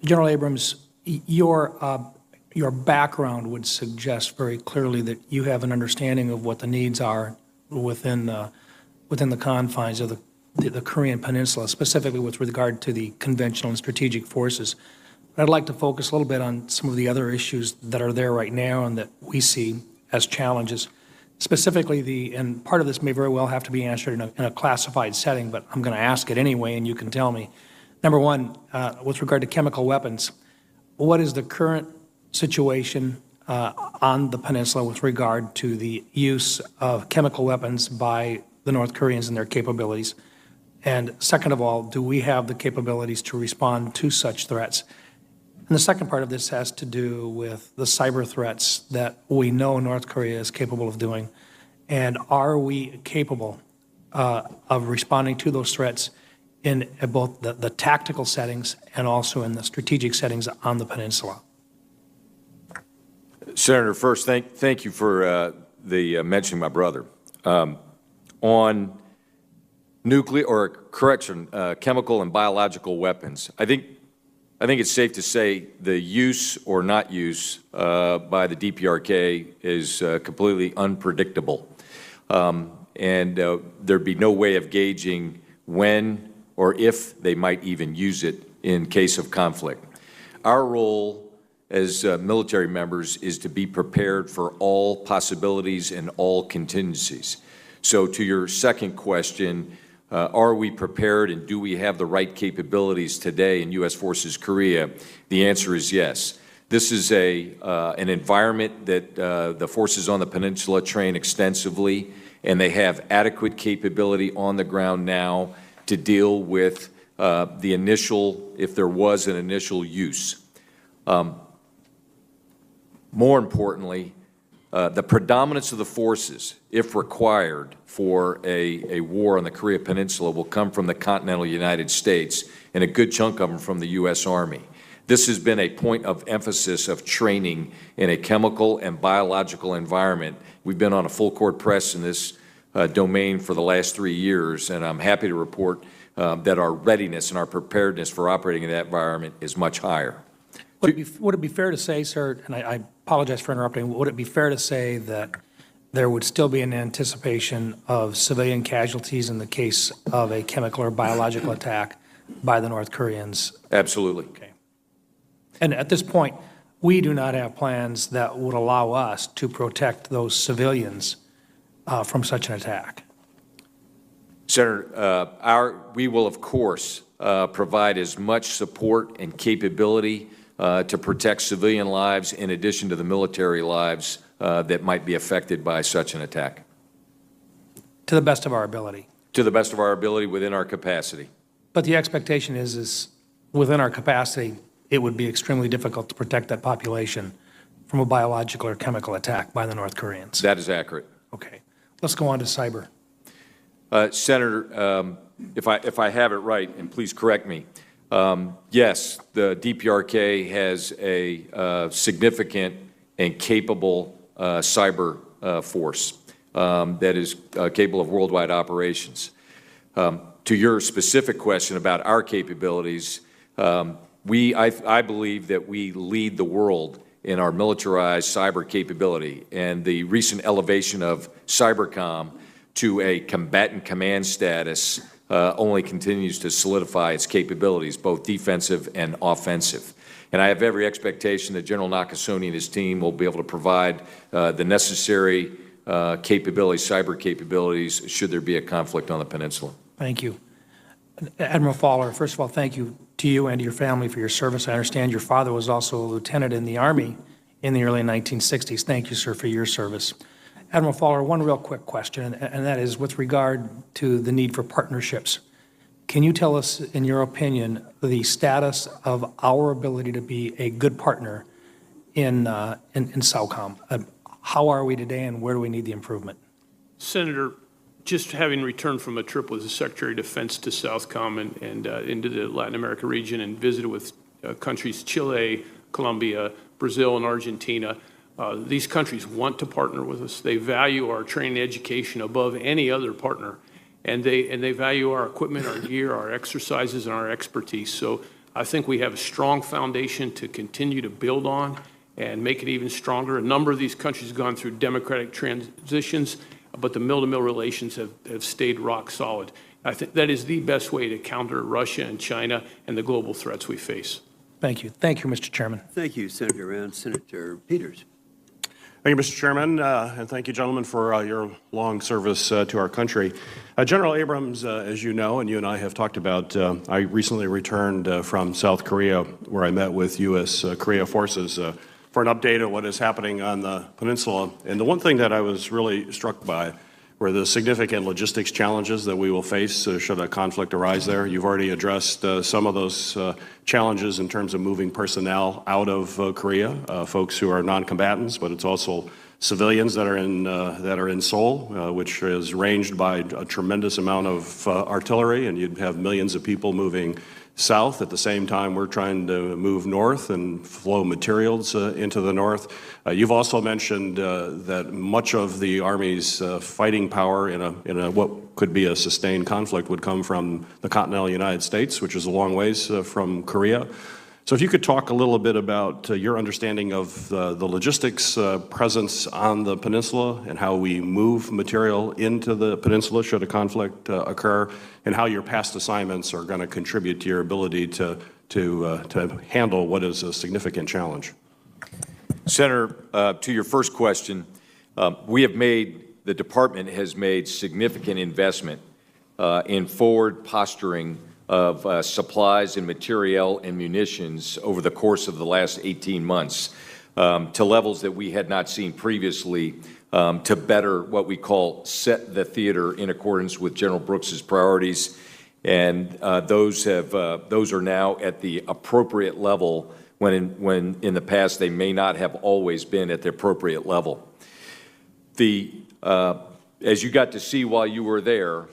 General Abrams, your background would suggest very clearly that you have an understanding of what the needs are within the confines of the Korean Peninsula, specifically with regard to the conventional and strategic forces. But I'd like to focus a little bit on some of the other issues that are there right now and that we see as challenges. Specifically, and part of this may very well have to be answered in a classified setting, but I'm going to ask it anyway, and you can tell me. Number one, with regard to chemical weapons, what is the current situation on the peninsula with regard to the use of chemical weapons by the North Koreans and their capabilities? And second of all, do we have the capabilities to respond to such threats? And the second part of this has to do with the cyber threats that we know North Korea is capable of doing. And are we capable of responding to those threats in both the tactical settings and also in the strategic settings on the peninsula? Senator, first, thank you for the mentioning my brother. On nuclear, or correction, chemical and biological weapons, I think it's safe to say the use or not use by the DPRK is completely unpredictable. And there'd be no way of gauging when or if they might even use it in case of conflict. Our role as military members is to be prepared for all possibilities and all contingencies. So to your second question, are we prepared and do we have the right capabilities today in U.S. Forces Korea? The answer is yes. This is an environment that the forces on the peninsula train extensively, and they have adequate capability on the ground now to deal with the initial, if there was an initial use. More importantly, the predominance of the forces, if required for a war on the Korea Peninsula, will come from the continental United States, and a good chunk of them from the U.S. Army. This has been a point of emphasis of training in a chemical and biological environment. We've been on a full-court press in this domain for the last 3 years, and I'm happy to report that our readiness and our preparedness for operating in that environment is much higher. Would it be fair to say, sir, and I apologize for interrupting, would it be fair to say that there would still be an anticipation of civilian casualties in the case of a chemical or biological attack by the North Koreans? Absolutely. Okay. And at this point, we do not have plans that would allow us to protect those civilians from such an attack. Senator, we will, of course, provide as much support and capability to protect civilian lives in addition to the military lives that might be affected by such an attack. To the best of our ability. to the best of our ability within our capacity. But the expectation is within our capacity, it would be extremely difficult to protect that population from a biological or chemical attack by the North Koreans. That is accurate. Okay. Let's go on to cyber. Senator, if I have it right, and please correct me, yes, the DPRK has a significant and capable cyber force that is capable of worldwide operations. To your specific question about our capabilities, I believe that we lead the world in our militarized cyber capability, and the recent elevation of Cybercom to a combatant command status only continues to solidify its capabilities, both defensive and offensive. And I have every expectation that General Nakasone and his team will be able to provide the necessary capabilities, cyber capabilities, should there be a conflict on the peninsula. Thank you. Admiral Fowler, first of all, thank you to you and to your family for your service. I understand your father was also a lieutenant in the Army in the early 1960s. Thank you, sir, for your service. Admiral Fowler, one real quick question, and that is with regard to the need for partnerships. Can you tell us, in your opinion, the status of our ability to be a good partner in SOCOM? How are we today, and where do we need the improvement? Senator, just having returned from a trip with the Secretary of Defense to Southcom and into the Latin America region and visited with countries Chile, Colombia, Brazil, and Argentina, these countries want to partner with us. They value our training and education above any other partner, and they value our equipment, our gear, our exercises, and our expertise. So I think we have a strong foundation to continue to build on and make it even stronger. A number of these countries have gone through democratic transitions, but the mill-to-mill relations have stayed rock solid. I think that is the best way to counter Russia and China and the global threats we face. Thank you. Thank you, Mr. Chairman. Thank you, Senator Round. Senator Peters. Thank you, Mr. Chairman, and thank you, gentlemen, for your long service to our country. General Abrams, as you know, and you and I have talked about, I recently returned from South Korea, where I met with U.S. Korea forces for an update on what is happening on the peninsula. And the one thing that I was really struck by were the significant logistics challenges that we will face should a conflict arise there. You've already addressed some of those challenges in terms of moving personnel out of Korea, folks who are non-combatants, but it's also civilians that are in Seoul, which is ranged by a tremendous amount of artillery, and you'd have millions of people moving south. At the same time, we're trying to move north and flow materials into the north. You've also mentioned that much of the Army's fighting power in a what could be a sustained conflict would come from the continental United States, which is a long ways from Korea. So if you could talk a little bit about your understanding of the logistics presence on the peninsula and how we move material into the peninsula should a conflict occur, and how your past assignments are going to contribute to your ability to handle what is a significant challenge. Senator, to your first question, the department has made significant investment in forward posturing of supplies and materiel and munitions over the course of the last 18 months to levels that we had not seen previously, to better what we call set the theater in accordance with General Brooks's priorities. And those are now at the appropriate level when in the past they may not have always been at the appropriate level. As you got to see while you were there,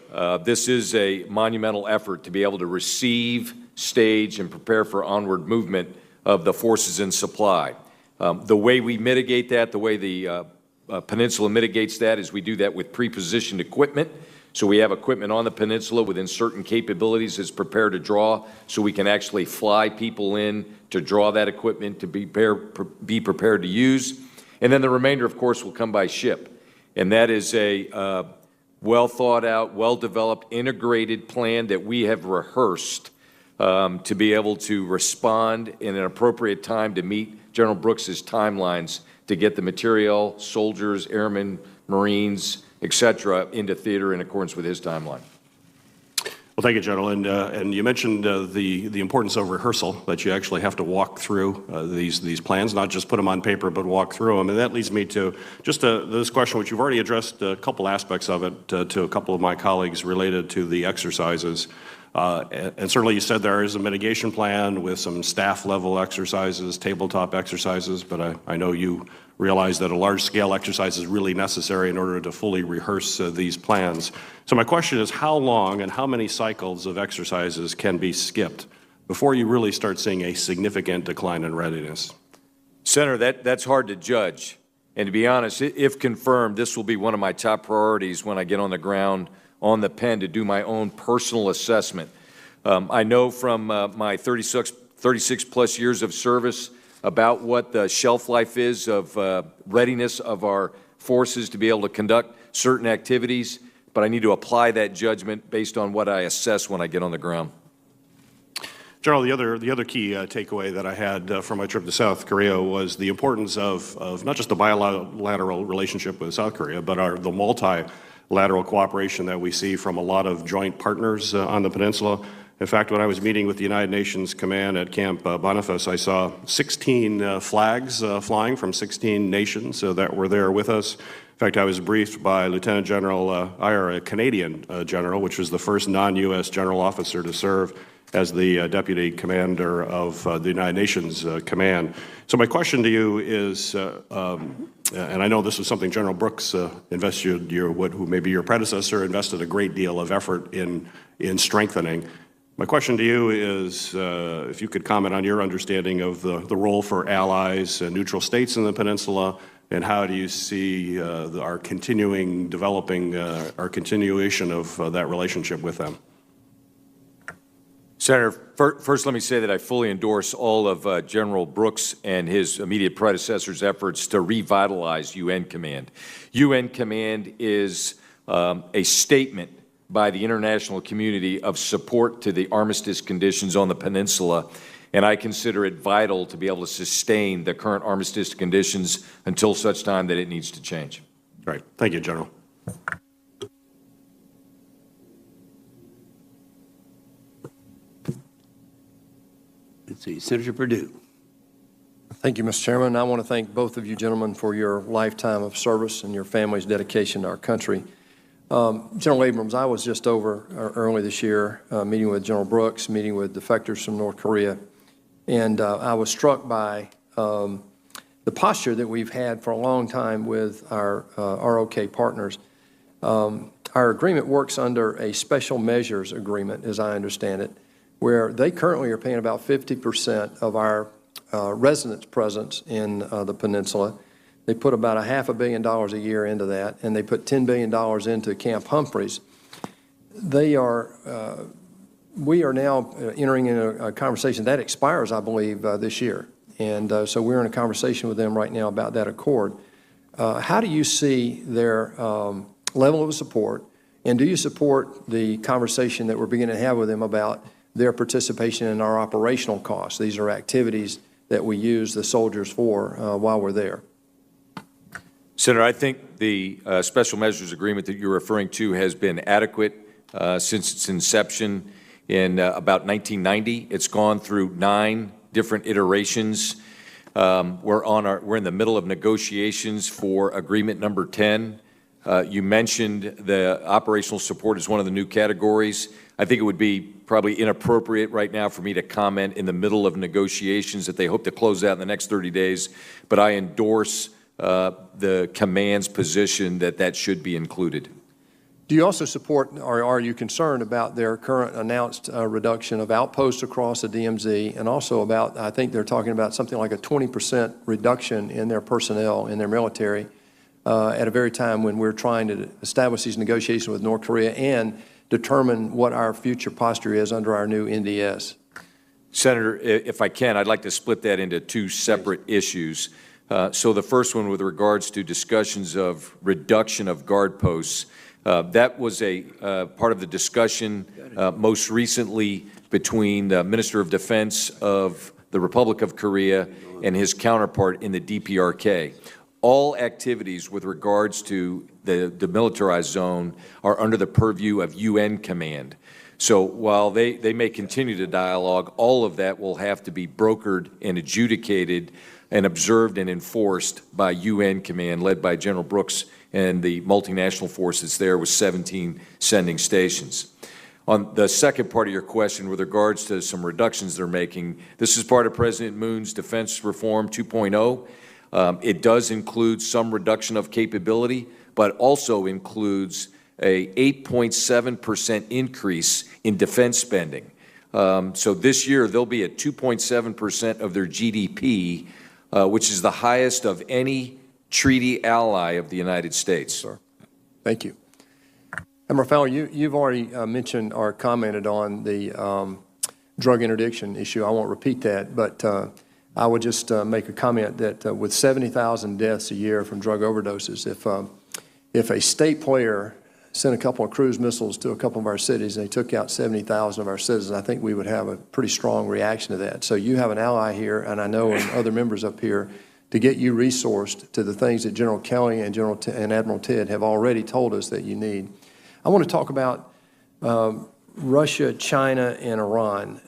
this is a monumental effort to be able to receive, stage, and prepare for onward movement of the forces in supply. The way we mitigate that, the way the peninsula mitigates that, is we do that with pre-positioned equipment. So we have equipment on the peninsula within certain capabilities that's prepared to draw, so we can actually fly people in to draw that equipment to be prepared to use. And then the remainder, of course, will come by ship. And that is a well-thought-out, well-developed, integrated plan that we have rehearsed to be able to respond in an appropriate time to meet General Brooks's timelines to get the material, soldiers, airmen, Marines, et cetera, into theater in accordance with his timeline. Well, Well, thank you, General. And you mentioned the importance of rehearsal, that you actually have to walk through these plans, not just put them on paper, but walk through them. And that leads me to just this question, which you've already addressed a couple aspects of it to a couple of my colleagues related to the exercises. And certainly you said there is a mitigation plan with some staff-level exercises, tabletop exercises, but I know you realize that a large-scale exercise is really necessary in order to fully rehearse these plans. So my question is, how long and how many cycles of exercises can be skipped before you really start seeing a significant decline in readiness? Senator, that's hard to judge. And to be honest, if confirmed, this will be one of my top priorities when I get on the ground on the pen to do my own personal assessment. I know from my 36 plus years of service about what the shelf life is of readiness of our forces to be able to conduct certain activities, but I need to apply that judgment based on what I assess when I get on the ground. General, the other key takeaway that I had from my trip to South Korea was the importance of not just the bilateral relationship with South Korea, but the multilateral cooperation that we see from a lot of joint partners on the peninsula. In fact, when I was meeting with the United Nations Command at Camp Boniface, I saw 16 flags flying from 16 nations that were there with us. In fact, I was briefed by Lieutenant General Iyer, a Canadian general, which was the first non-U.S. general officer to serve as the deputy commander of the United Nations Command. So my question to you is, and I know this was something General Brooks invested, who may be your predecessor, invested a great deal of effort in strengthening. My question to you is if you could comment on your understanding of the role for allies and neutral states in the peninsula, and how do you see our continuation of that relationship with them? Senator, first let me say that I fully endorse all of General Brooks and his immediate predecessor's efforts to revitalize UN Command. UN Command is a statement by the international community of support to the armistice conditions on the peninsula, and I consider it vital to be able to sustain the current armistice conditions until such time that it needs to change. All right. Thank you, General. Let's see, Senator Perdue. Thank you, Mr. Chairman. I want to thank both of you gentlemen for your lifetime of service and your family's dedication to our country. General Abrams, I was just over early this year meeting with General Brooks, meeting with defectors from North Korea, and I was struck by the posture that we've had for a long time with our ROK partners. Our agreement works under a special measures agreement, as I understand it, where they currently are paying about 50% of our residence presence in the peninsula. They put about $500 million a year into that, and they put $10 billion into Camp Humphreys. We are now entering in a conversation that expires, I believe, this year. And so we're in a conversation with them right now about that accord. How do you see their level of support, and do you support the conversation that we're beginning to have with them about their participation in our operational costs? These are activities that we use the soldiers for while we're there. Senator, I think the special measures agreement that you're referring to has been adequate since its inception in about 1990. It's gone through 9 different iterations. We're in the middle of negotiations for agreement number 10. You mentioned the operational support as one of the new categories. I think it would be probably inappropriate right now for me to comment in the middle of negotiations that they hope to close out in the next 30 days, but I endorse the command's position that should be included. Do you also support, or are you concerned about their current announced reduction of outposts across the DMZ, and also about, I think they're talking about something like a 20% reduction in their personnel, in their military, at a very time when we're trying to establish these negotiations with North Korea and determine what our future posture is under our new NDS? Senator, if I can, I'd like to split that into 2 separate issues. So the first one with regards to discussions of reduction of guard posts, that was a part of the discussion most recently between the Minister of Defense of the Republic of Korea and his counterpart in the DPRK. All activities with regards to the demilitarized zone are under the purview of UN command. So while they may continue to dialogue, all of that will have to be brokered and adjudicated and observed and enforced by UN command, led by General Brooks and the multinational forces there with 17 sending stations. On the second part of your question with regards to some reductions they're making, this is part of President Moon's Defense Reform 2.0. It does include some reduction of capability, but also includes a 8.7% increase in defense spending. So this year, they'll be at 2.7% of their GDP, which is the highest of any treaty ally of the United States. Sir. Thank you. Admiral Fowler, you've already mentioned or commented on the drug interdiction issue. I won't repeat that, but I would just make a comment that with 70,000 deaths a year from drug overdoses, if a state player sent a couple of cruise missiles to a couple of our cities and they took out 70,000 of our citizens, I think we would have a pretty strong reaction to that. So you have an ally here, and I know and other members up here, to get you resourced to the things that General Kelly and Admiral Tidd have already told us that you need. I want to talk about Russia, China, and Iran,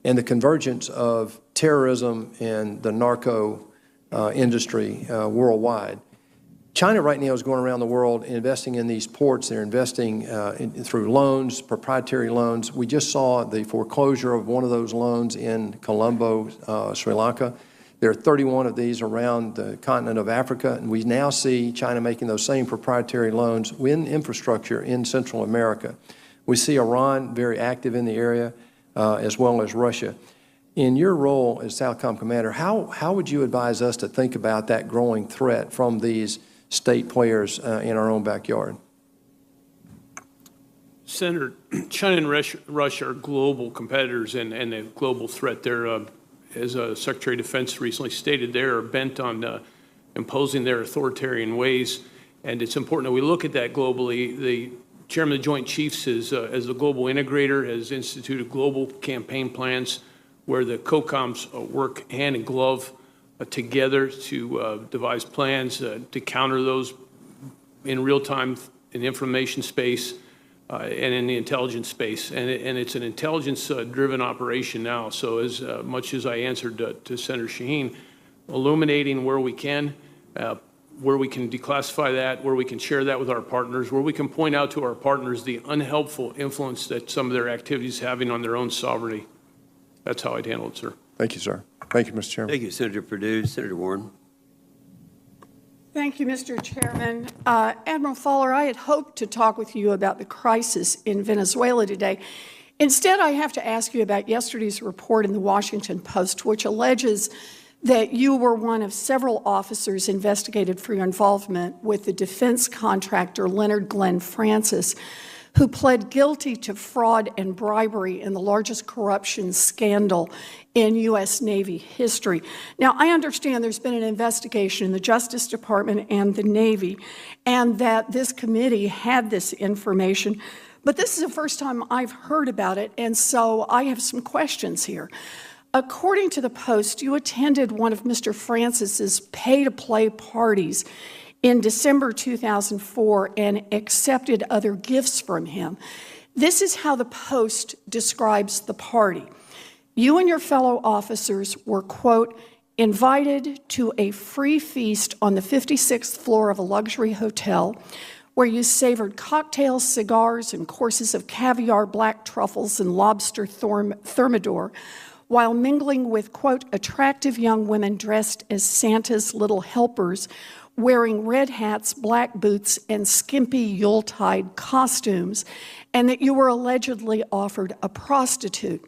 and the convergence of terrorism and the narco industry worldwide. China right now is going around the world investing in these ports. They're investing through loans, proprietary loans. We just saw the foreclosure of one of those loans in Colombo, Sri Lanka. There are 31 of these around the continent of Africa, and we now see China making those same proprietary loans in infrastructure in Central America. We see Iran very active in the area, as well as Russia. In your role as Southcom Commander, how would you advise us to think about that growing threat from these state players in our own backyard? Senator, China and Russia are global competitors and a global threat. They're, as Secretary of Defense recently stated, they are bent on imposing their authoritarian ways, and it's important that we look at that globally. The Chairman of the Joint Chiefs, as a global integrator, has instituted global campaign plans where the COCOMs work hand in glove together to devise plans to counter those in real time in the information space and in the intelligence space. And it's an intelligence-driven operation now. So as much as I answered to Senator Shaheen, illuminating where we can declassify that, where we can share that with our partners, where we can point out to our partners the unhelpful influence that some of their activities having on their own sovereignty. That's how I'd handle it, sir. Thank you, sir. Thank you, Mr. Chairman. Thank you, Senator Perdue. Senator Warren. Thank you, Mr. Chairman. Admiral Fowler, I had hoped to talk with you about the crisis in Venezuela today. Instead, I have to ask you about yesterday's report in the Washington Post, which alleges that you were one of several officers investigated for your involvement with the defense contractor Leonard Glenn Francis, who pled guilty to fraud and bribery in the largest corruption scandal in U.S. Navy history. Now, I understand there's been an investigation in the Justice Department and the Navy, and that this committee had this information, but this is the first time I've heard about it, and so I have some questions here. According to the Post, you attended one of Mr. Francis's pay-to-play parties in December 2004 and accepted other gifts from him. This is how the Post describes the party. You and your fellow officers were, quote, invited to a free feast on the 56th floor of a luxury hotel where you savored cocktails, cigars, and courses of caviar, black truffles, and lobster thermidor, while mingling with, quote, attractive young women dressed as Santa's little helpers, wearing red hats, black boots, and skimpy Yuletide costumes, and that you were allegedly offered a prostitute.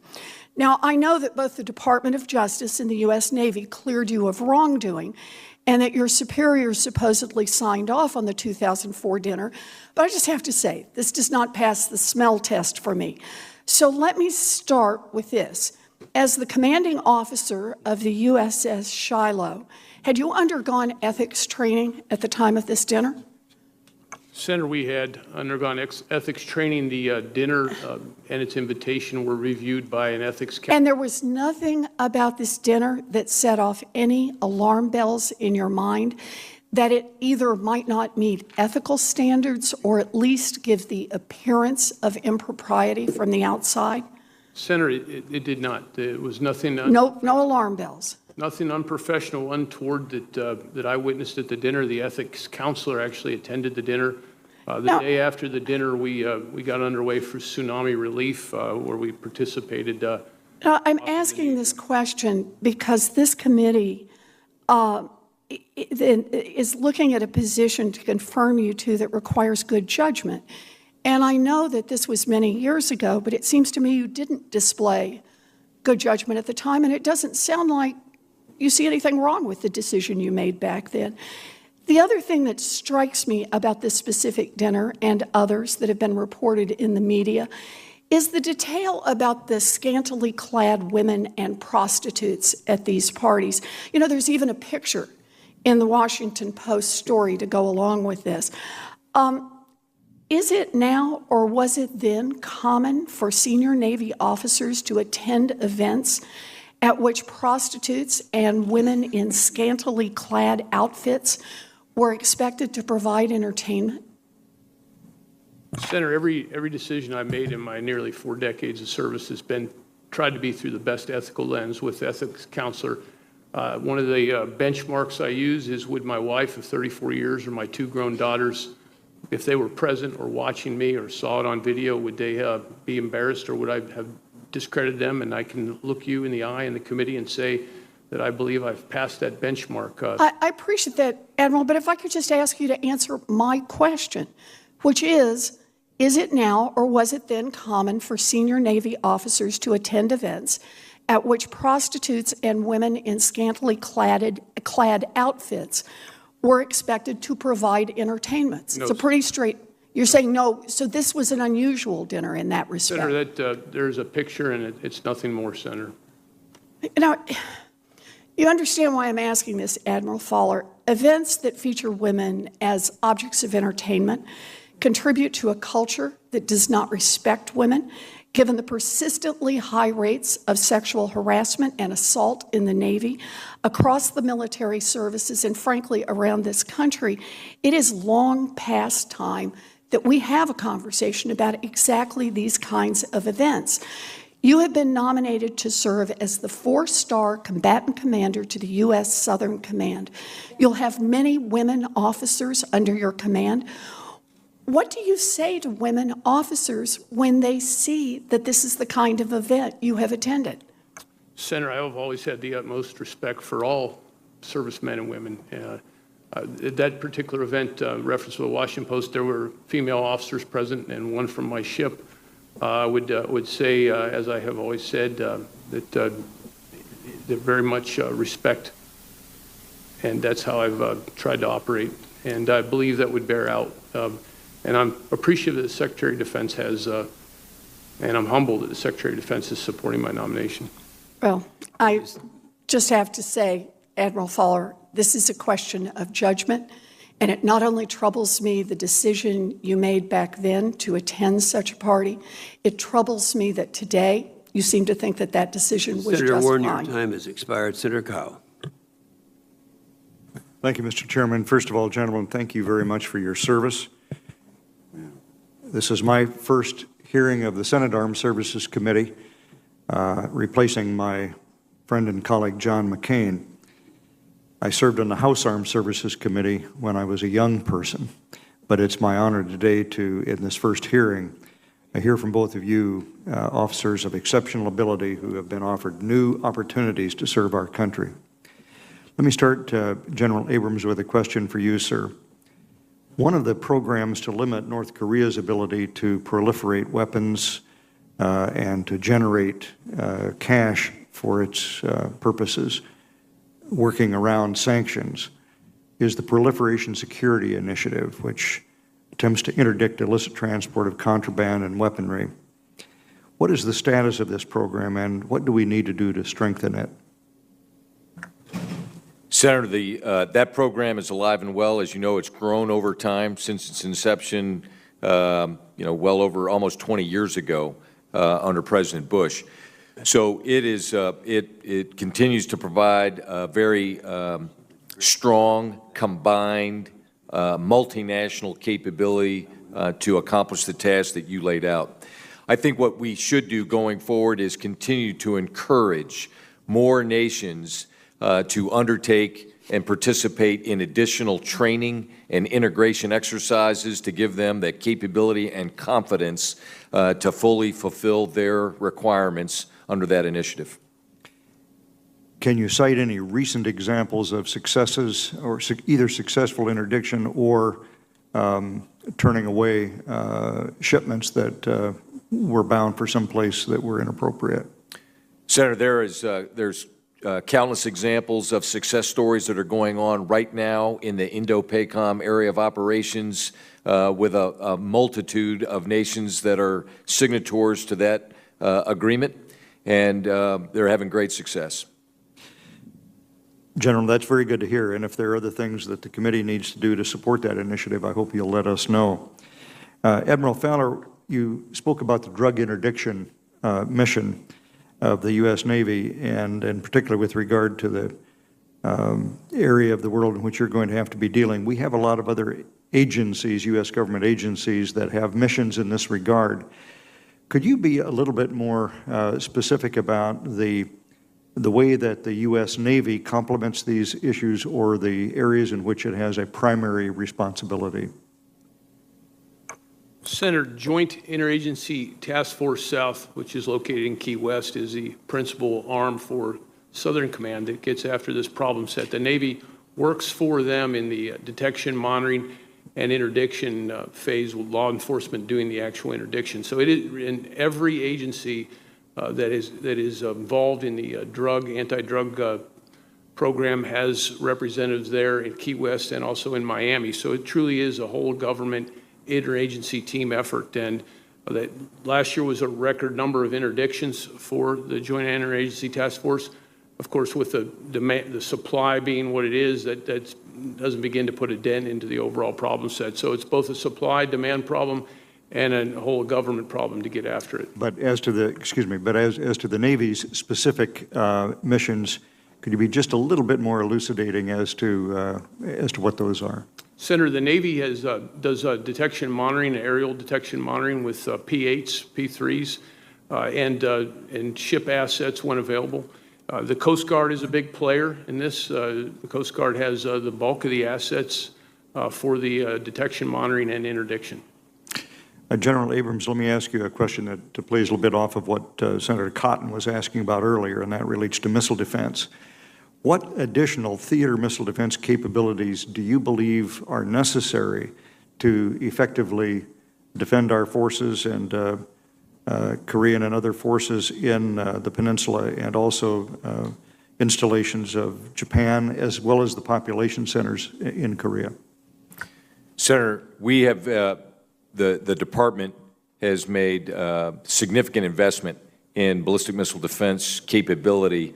Now, I know that both the Department of Justice and the U.S. Navy cleared you of wrongdoing, and that your superiors supposedly signed off on the 2004 dinner, but I just have to say, this does not pass the smell test for me. So let me start with this. As the commanding officer of the USS Shiloh, had you undergone ethics training at the time of this dinner? Senator, we had undergone ethics training. The dinner and its invitation were reviewed by an ethics council. And there was nothing about this dinner that set off any alarm bells in your mind? that it either might not meet ethical standards or at least give the appearance of impropriety from the outside? Senator, it did not. It was nothing. No alarm bells. Nothing unprofessional, untoward that I witnessed at the dinner. The ethics counselor actually attended the dinner. The day after the dinner, we got underway for tsunami relief, where we participated. I'm asking this question because this committee is looking at a position to confirm you to that requires good judgment. And I know that this was many years ago, but it seems to me you didn't display good judgment at the time, and it doesn't sound like you see anything wrong with the decision you made back then. The other thing that strikes me about this specific dinner and others that have been reported in the media is the detail about the scantily clad women and prostitutes at these parties. You know, there's even a picture in the Washington Post story to go along with this. Is it now or was it then common for senior Navy officers to attend events at which prostitutes and women in scantily clad outfits were expected to provide entertainment? Senator, every decision I made in my nearly 4 decades of service has been tried to be through the best ethical lens with ethics counselor. One of the benchmarks I use is, would my wife of 34 years or my 2 grown daughters, if they were present or watching me or saw it on video, would they be embarrassed, or would I have discredited them? And I can look you in the eye in the committee and say that I believe I've passed that benchmark. I appreciate that, Admiral, but if I could just ask you to answer my question, which is it now or was it then common for senior Navy officers to attend events at which prostitutes and women in scantily clad outfits were expected to provide entertainments? No, it's a pretty straight. You're saying no, so this was an unusual dinner in that respect. Senator, there's a picture, and it's nothing more, Senator. Now, you understand why I'm asking this, Admiral Fowler. Events that feature women as objects of entertainment contribute to a culture that does not respect women. Given the persistently high rates of sexual harassment and assault in the Navy, across the military services, and frankly around this country, it is long past time that we have a conversation about exactly these kinds of events. You have been nominated to serve as the 4-star combatant commander to the U.S. Southern Command. You'll have many women officers under your command. What do you say to women officers when they see that this is the kind of event you have attended? Senator, I have always had the utmost respect for all servicemen and women. At that particular event, reference to the Washington Post, there were female officers present and one from my ship. I would say, as I have always said, that very much respect, and that's how I've tried to operate. And I believe that would bear out. And I'm appreciative that the Secretary of Defense has, and I'm humbled that the Secretary of Defense is supporting my nomination. Well, I just have to say, Admiral Fowler, this is a question of judgment, and it not only troubles me, the decision you made back then to attend such a party, it troubles me that today you seem to think that that decision was Senator just Warren, fine. your time has expired. Senator Kyle. Thank you, Mr. Chairman. First of all, gentlemen, thank you very much for your service. This is my first hearing of the Senate Armed Services Committee, replacing my friend and colleague John McCain. I served on the House Armed Services Committee when I was a young person, but it's my honor today to, in this first hearing, hear from both of you, officers of exceptional ability who have been offered new opportunities to serve our country. Let me start, General Abrams, with a question for you, sir. One of the programs to limit North Korea's ability to proliferate weapons and to generate cash for its purposes, working around sanctions, is the Proliferation Security Initiative, which attempts to interdict illicit transport of contraband and weaponry. What is the status of this program, and what do we need to do to strengthen it? Senator, that program is alive and well. As you know, it's grown over time since its inception, well over almost 20 years ago under President Bush. So it is. It continues to provide very strong, combined, multinational capability to accomplish the task that you laid out. I think what we should do going forward is continue to encourage more nations to undertake and participate in additional training and integration exercises to give them that capability and confidence to fully fulfill their requirements under that initiative. Can you cite any recent examples of successes or either successful interdiction or turning away shipments that were bound for some place that were inappropriate? Senator, there's countless examples of success stories that are going on right now in the Indo-PACOM area of operations with a multitude of nations that are signatories to that agreement, and they're having great success. General, that's very good to hear, and if there are other things that the committee needs to do to support that initiative, I hope you'll let us know. Admiral Fowler, you spoke about the drug interdiction mission of the U.S. Navy, and in particular with regard to the area of the world in which you're going to have to be dealing. We have a lot of other agencies, U.S. government agencies, that have missions in this regard. Could you be a little bit more specific about the way that the U.S. Navy complements these issues or the areas in which it has a primary responsibility? Senator, Joint Interagency Task Force South, which is located in Key West, is the principal arm for Southern Command that gets after this problem set. The Navy works for them in the detection, monitoring, and interdiction phase, with law enforcement doing the actual interdiction. So it is in every agency that is involved in the anti-drug program has representatives there in Key West and also in Miami. So it truly is a whole government interagency team effort, and that last year was a record number of interdictions for the Joint Interagency Task Force. Of course, with the supply being what it is, that doesn't begin to put a dent into the overall problem set. So it's both a supply-demand problem and a whole government problem to get after it. But as to the, as to the Navy's specific missions, could you be just a little bit more elucidating as to what those are? Senator, the Navy does detection monitoring, aerial detection monitoring with P-8s, P-3s, and ship assets when available. The Coast Guard is a big player in this. The Coast Guard has the bulk of the assets for the detection, monitoring, and interdiction. General Abrams, let me ask you a question that plays a little bit off of what Senator Cotton was asking about earlier, and that relates to missile defense. What additional theater missile defense capabilities do you believe are necessary to effectively defend our forces and Korean and other forces in the peninsula, and also installations of Japan, as well as the population centers in Korea? Senator, we have, the department has made significant investment in ballistic missile defense capability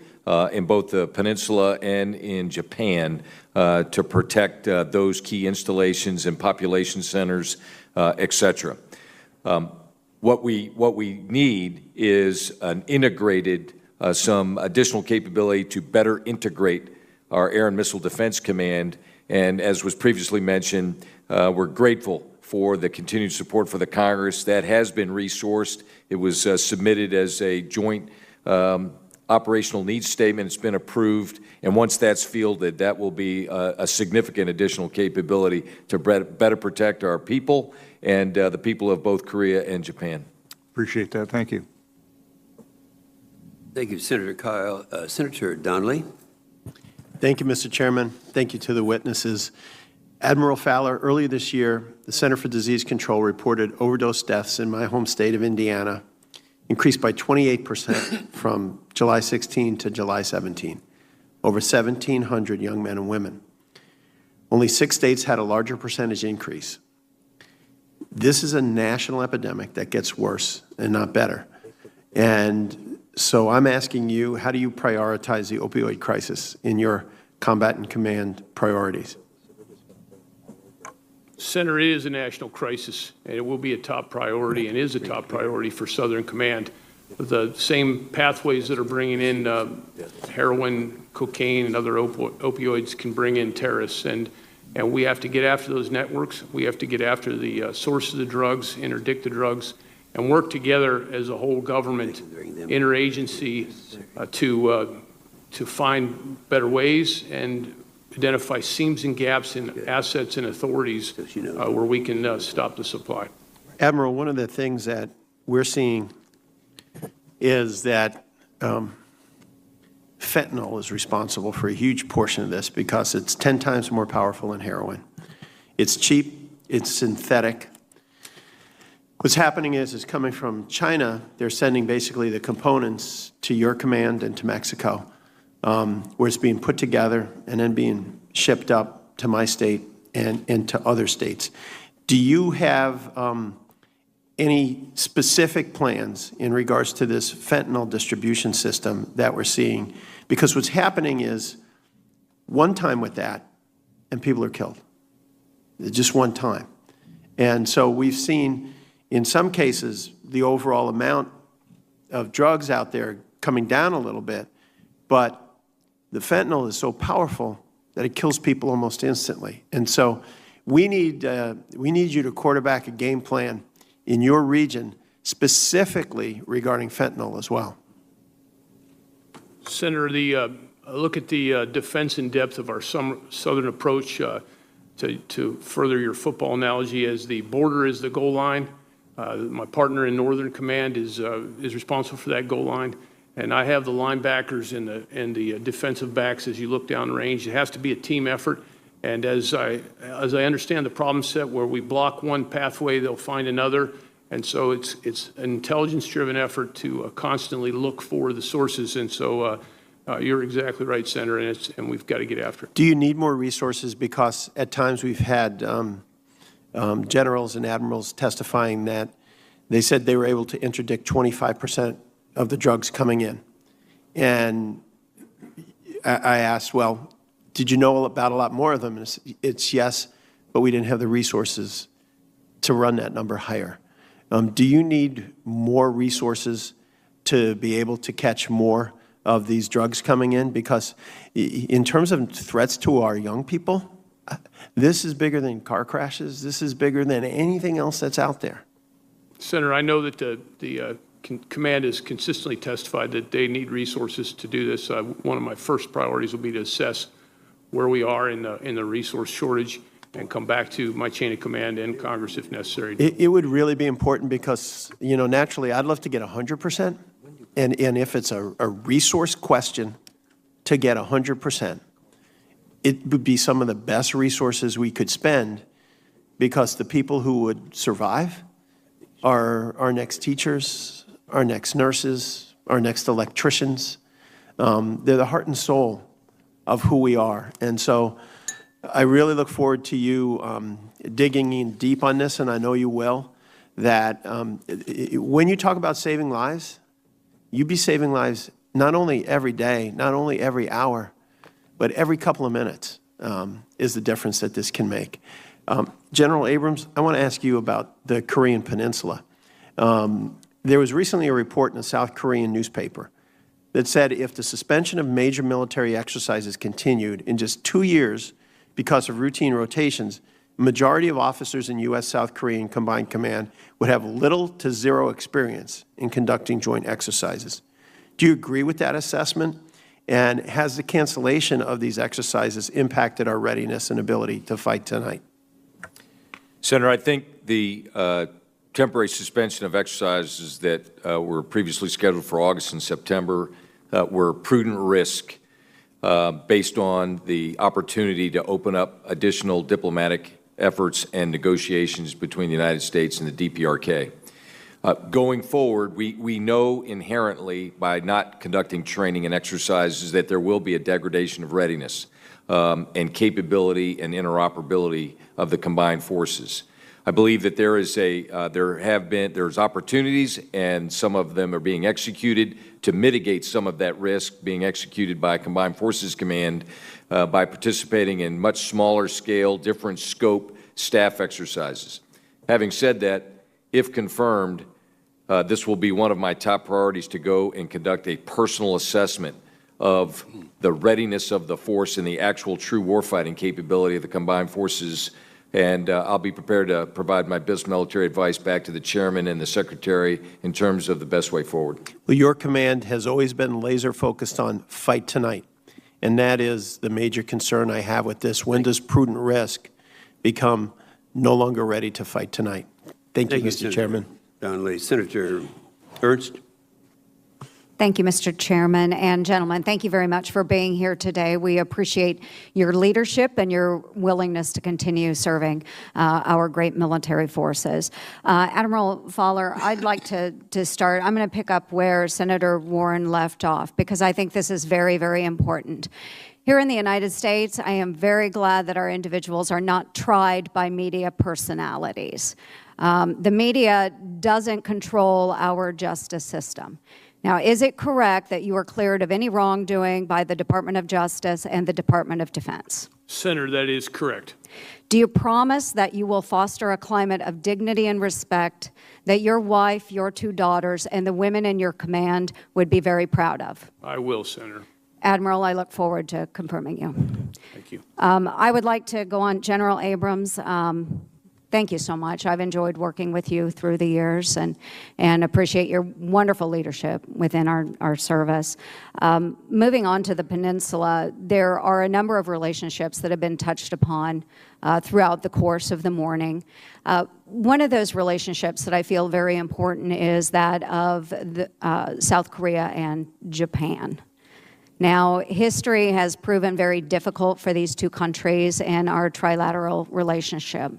in both the peninsula and in Japan to protect those key installations and population centers, et cetera. What we need is an integrated, some additional capability to better integrate our Air and Missile Defense Command. And as was previously mentioned, we're grateful for the continued support for the Congress. That has been resourced. It was submitted as a joint operational needs statement. It's been approved, and once that's fielded, that will be a significant additional capability to better protect our people and the people of both Korea and Japan. Appreciate that. Thank you. Thank you, Senator Kyle. Senator Donnelly. Thank you, Mr. Chairman. Thank you to the witnesses. Admiral Fowler, earlier this year, the Center for Disease Control reported overdose deaths in my home state of Indiana increased by 28% from July 16 to July 17, over 1,700 young men and women. Only 6 states had a larger percentage increase. This is a national epidemic that gets worse and not better. And so I'm asking you, how do you prioritize the opioid crisis in your combat and command priorities? Senator, it is a national crisis, and it will be a top priority and is a top priority for Southern Command. the same pathways that are bringing in heroin, cocaine, and other opioids can bring in terrorists. And we have to get after those networks. We have to get after the source of the drugs, interdict the drugs, and work together as a whole government, interagency, to find better ways and identify seams and gaps in assets and authorities where we can stop the supply. Admiral, one of the things that we're seeing is that fentanyl is responsible for a huge portion of this because it's 10 times more powerful than heroin. It's cheap, it's synthetic. What's happening is it's coming from China. They're sending basically the components to your command and to Mexico, where it's being put together and then being shipped up to my state and to other states. Do you have any specific plans in regards to this fentanyl distribution system that we're seeing? Because what's happening is one time with that, and people are killed. Just one time. And so we've seen, in some cases, the overall amount of drugs out there coming down a little bit, but the fentanyl is so powerful that it kills people almost instantly. And so we need you to quarterback a game plan in your region, specifically regarding fentanyl as well. Senator, look at the defense in depth of our southern approach to further your football analogy. As the border is the goal line, my partner in Northern Command is responsible for that goal line, and I have the linebackers and the defensive backs as you look down range. It has to be a team effort. And as I understand the problem set, where we block one pathway, they'll find another. And so it's an intelligence-driven effort to constantly look for the sources. And so you're exactly right, Senator, and we've got to get after it. Do you need more resources? Because at times we've had generals and admirals testifying that they said they were able to interdict 25% of the drugs coming in. And I asked, well, did you know about a lot more of them? And it's yes, but we didn't have the resources to run that number higher. Do you need more resources to be able to catch more of these drugs coming in? Because in terms of threats to our young people, this is bigger than car crashes. This is bigger than anything else that's out there. Senator, I know that the command has consistently testified that they need resources to do this. One of my first priorities will be to assess where we are in the resource shortage and come back to my chain of command and Congress if necessary. It would really be important because, you know, naturally I'd love to get 100%. And if it's a resource question, to get 100%, it would be some of the best resources we could spend, because the people who would survive are our next teachers, our next nurses, our next electricians. They're the heart and soul of who we are. And so I really look forward to you digging in deep on this, and I know you will, that when you talk about saving lives, you be saving lives not only every day, not only every hour, but every couple of minutes is the difference that this can make. General Abrams, I want to ask you about the Korean Peninsula. There was recently a report in a South Korean newspaper that said if the suspension of major military exercises continued in just 2 years because of routine rotations, the majority of officers in U.S.-South Korean Combined Command would have little to zero experience in conducting joint exercises. Do you agree with that assessment? And has the cancellation of these exercises impacted our readiness and ability to fight tonight? Senator, I think the temporary suspension of exercises that were previously scheduled for August and September were prudent risk based on the opportunity to open up additional diplomatic efforts and negotiations between the United States and the DPRK. Going forward, we know inherently by not conducting training and exercises that there will be a degradation of readiness and capability and interoperability of the combined forces. I believe that there's opportunities, and some of them are being executed to mitigate some of that risk being executed by Combined Forces Command by participating in much smaller scale, different scope staff exercises. Having said that, if confirmed, this will be one of my top priorities to go and conduct a personal assessment of the readiness of the force and the actual true warfighting capability of the combined forces. And I'll be prepared to provide my best military advice back to the chairman and the secretary in terms of the best way forward. Well, your command has always been laser focused on fight tonight, and that is the major concern I have with this. When does prudent risk become no longer ready to fight tonight? Thank you, Mr. Chairman. Donnelly. Senator Ernst. Thank you, Mr. Chairman. And gentlemen, thank you very much for being here today. We appreciate your leadership and your willingness to continue serving our great military forces. Admiral Fowler, I'd like to start. I'm going to pick up where Senator Warren left off, because I think this is very, very important. Here in the United States, I am very glad that our individuals are not tried by media personalities. The media doesn't control our justice system. Now, is it correct that you are cleared of any wrongdoing by the Department of Justice and the Department of Defense? Senator, that is correct. Do you promise that you will foster a climate of dignity and respect that your wife, your 2 daughters, and the women in your command would be very proud of? I will, Senator. Admiral, I look forward to confirming you. Thank you. I would like to go on. General Abrams, thank you so much. I've enjoyed working with you through the years and appreciate your wonderful leadership within our service. Moving on to the peninsula, there are a number of relationships that have been touched upon throughout the course of the morning. One of those relationships that I feel very important is that of South Korea and Japan. Now, history has proven very difficult for these 2 countries and our trilateral relationship.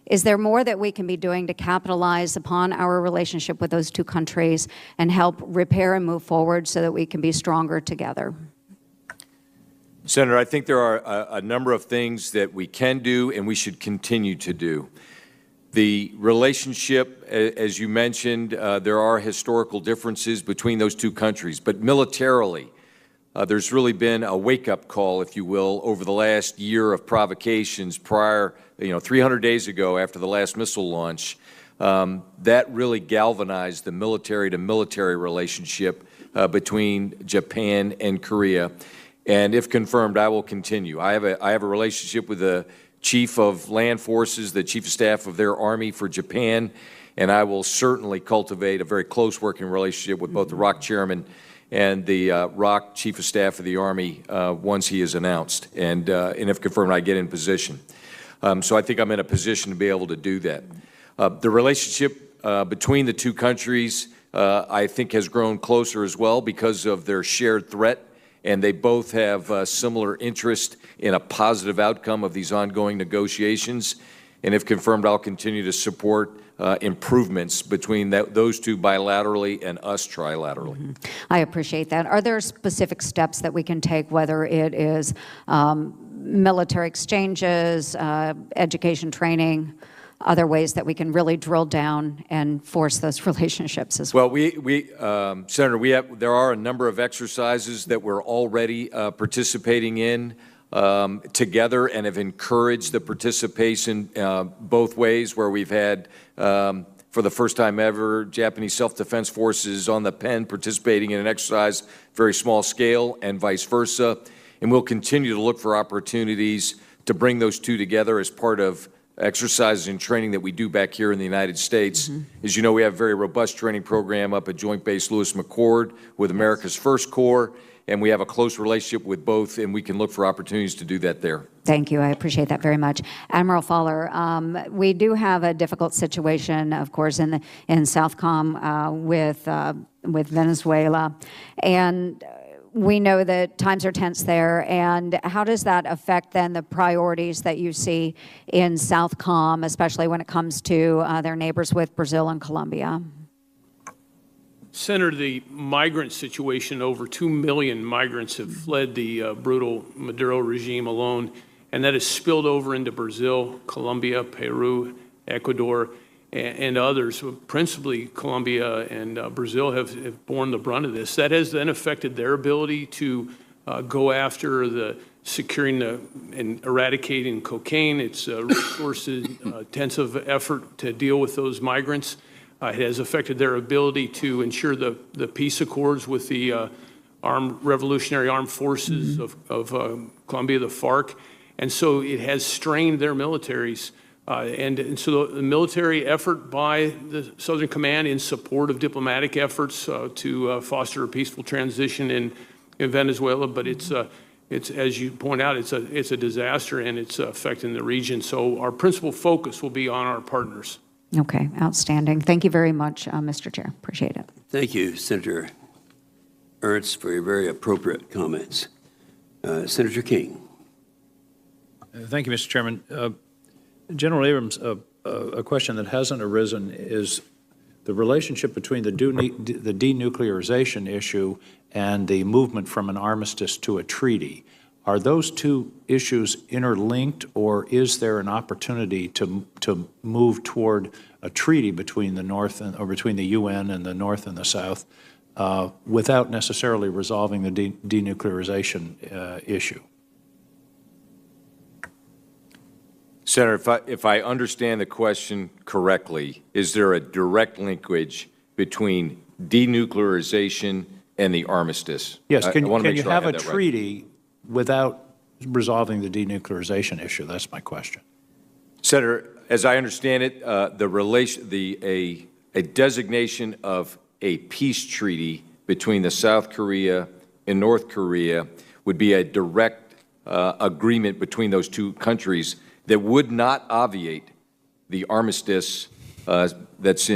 Is there more that we can be doing to capitalize upon our relationship with those 2 countries and help repair and move forward so that we can be stronger together? Senator, I think there are a number of things that we can do and we should continue to do. The relationship, as you mentioned, there are historical differences between those 2 countries, but militarily, there's really been a wake-up call, if you will, over the last year of provocations prior, 300 days ago after the last missile launch. That really galvanized the military-to-military relationship between Japan and Korea. And if confirmed, I will continue. I have a relationship with the Chief of Land Forces, the Chief of Staff of their Army for Japan, and I will certainly cultivate a very close working relationship with both the ROC Chairman and the ROC Chief of Staff of the Army once he is announced. And if confirmed, I get in position. So I think I'm in a position to be able to do that. The relationship between the 2 countries, I think, has grown closer as well because of their shared threat, and they both have similar interest in a positive outcome of these ongoing negotiations. And if confirmed, I'll continue to support improvements between those 2 bilaterally and us trilaterally. Mm-hmm. I appreciate that. Are there specific steps that we can take, whether it is military exchanges, education training, other ways that we can really drill down and force those relationships as well? Well, Senator, there are a number of exercises that we're already participating in together and have encouraged the participation both ways, where we've had, for the first time ever, Japanese self-defense forces on the Pen participating in an exercise, very small scale, and vice versa. And we'll continue to look for opportunities to bring those 2 together as part of exercises and training that we do back here in the United States. Mm-hmm. As you know, we have a very robust training program up at Joint Base Lewis McChord with America's First Corps, and we have a close relationship with both, and we can look for opportunities to do that there. Thank you. I appreciate that very much. Admiral Fowler, we do have a difficult situation, of course, in Southcom with Venezuela, and we know that times are tense there. And how does that affect then the priorities that you see in Southcom, especially when it comes to their neighbors with Brazil and Colombia? Senator, the migrant situation, over 2 million migrants have fled the brutal Maduro regime alone, and that has spilled over into Brazil, Colombia, Peru, Ecuador, and others. Principally, Colombia and Brazil have borne the brunt of this. That has then affected their ability to go after the securing and eradicating cocaine. It's a resource-intensive effort to deal with those migrants. It has affected their ability to ensure the peace accords with the Revolutionary Armed Forces of Colombia, the FARC. And so it has strained their militaries. And so the military effort by the Southern Command in support of diplomatic efforts to foster a peaceful transition in Venezuela, but it's as you point out, it's a disaster and it's affecting the region. So our principal focus will be on our partners. Okay, outstanding. Thank you very much, Mr. Chair. Appreciate it. Thank you, Senator Ernst, for your very appropriate comments. Senator King. Thank you, Mr. Chairman. General Abrams, a question that hasn't arisen is the relationship between the denuclearization issue and the movement from an armistice to a treaty. Are those two issues interlinked, or is there an opportunity to move toward a treaty between the North or between the UN and the North and the South without necessarily resolving the denuclearization issue? Senator, if I understand the question correctly, is there a direct linkage between denuclearization and the armistice? Yes. Can you have a treaty without resolving the denuclearization issue? That's my question. Senator, as I understand it, a designation of a peace treaty between the South Korea and North Korea would be a direct agreement between those two countries that would not obviate the armistice that's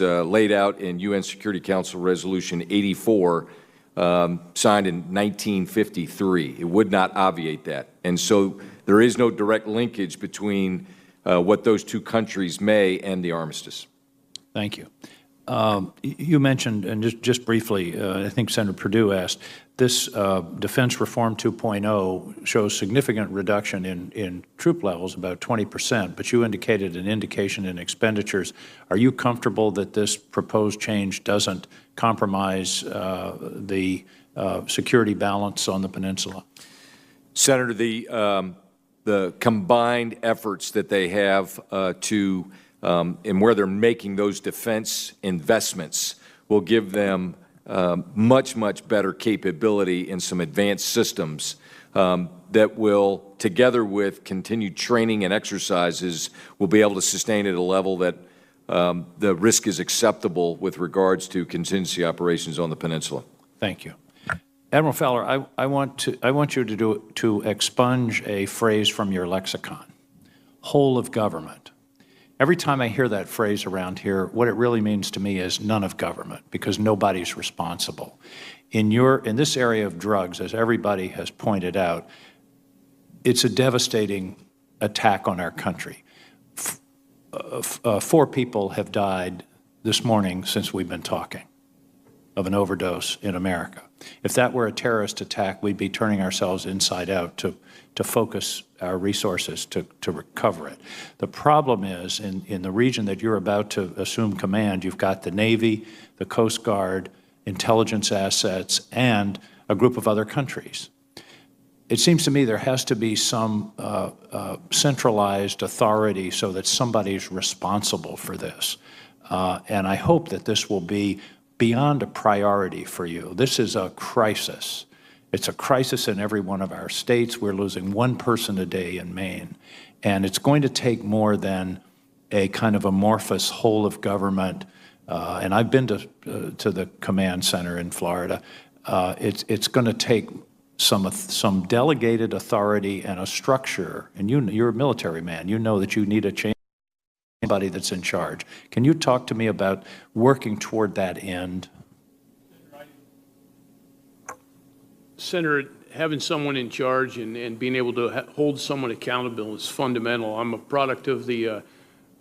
laid out in UN Security Council Resolution 84, signed in 1953. It would not obviate that. And so there is no direct linkage between what those two countries may and the armistice. Thank you. You mentioned, and just briefly, I think Senator Perdue asked, this Defense Reform 2.0 shows significant reduction in troop levels, about 20%, but you indicated an indication in expenditures. Are you comfortable that this proposed change doesn't compromise the security balance on the peninsula? Senator, the combined efforts that they have and where they're making those defense investments will give them much, much better capability in some advanced systems that will, together with continued training and exercises, will be able to sustain at a level that the risk is acceptable with regards to contingency operations on the peninsula. Thank you. Admiral Fowler, I want you to expunge a phrase from your lexicon, whole of government. Every time I hear that phrase around here, what it really means to me is none of government, because nobody's responsible. In this area of drugs, as everybody has pointed out, it's a devastating attack on our country. 4 people have died this morning since we've been talking of an overdose in America. If that were a terrorist attack, we'd be turning ourselves inside out to focus our resources to recover it. The problem is, in the region that you're about to assume command, you've got the Navy, the Coast Guard, intelligence assets, and a group of other countries. It seems to me there has to be some centralized authority so that somebody's responsible for this. And I hope that this will be beyond a priority for you. This is a crisis. It's a crisis in every one of our states. We're losing 1 person a day in Maine. And it's going to take more than a kind of amorphous whole of government. And I've been to the command center in Florida. It's going to take some delegated authority and a structure. And you're a military man. You know that you need a change. Somebody that's in charge. Can you talk to me about working toward that end? Senator, having someone in charge and being able to hold someone accountable is fundamental. I'm a product of the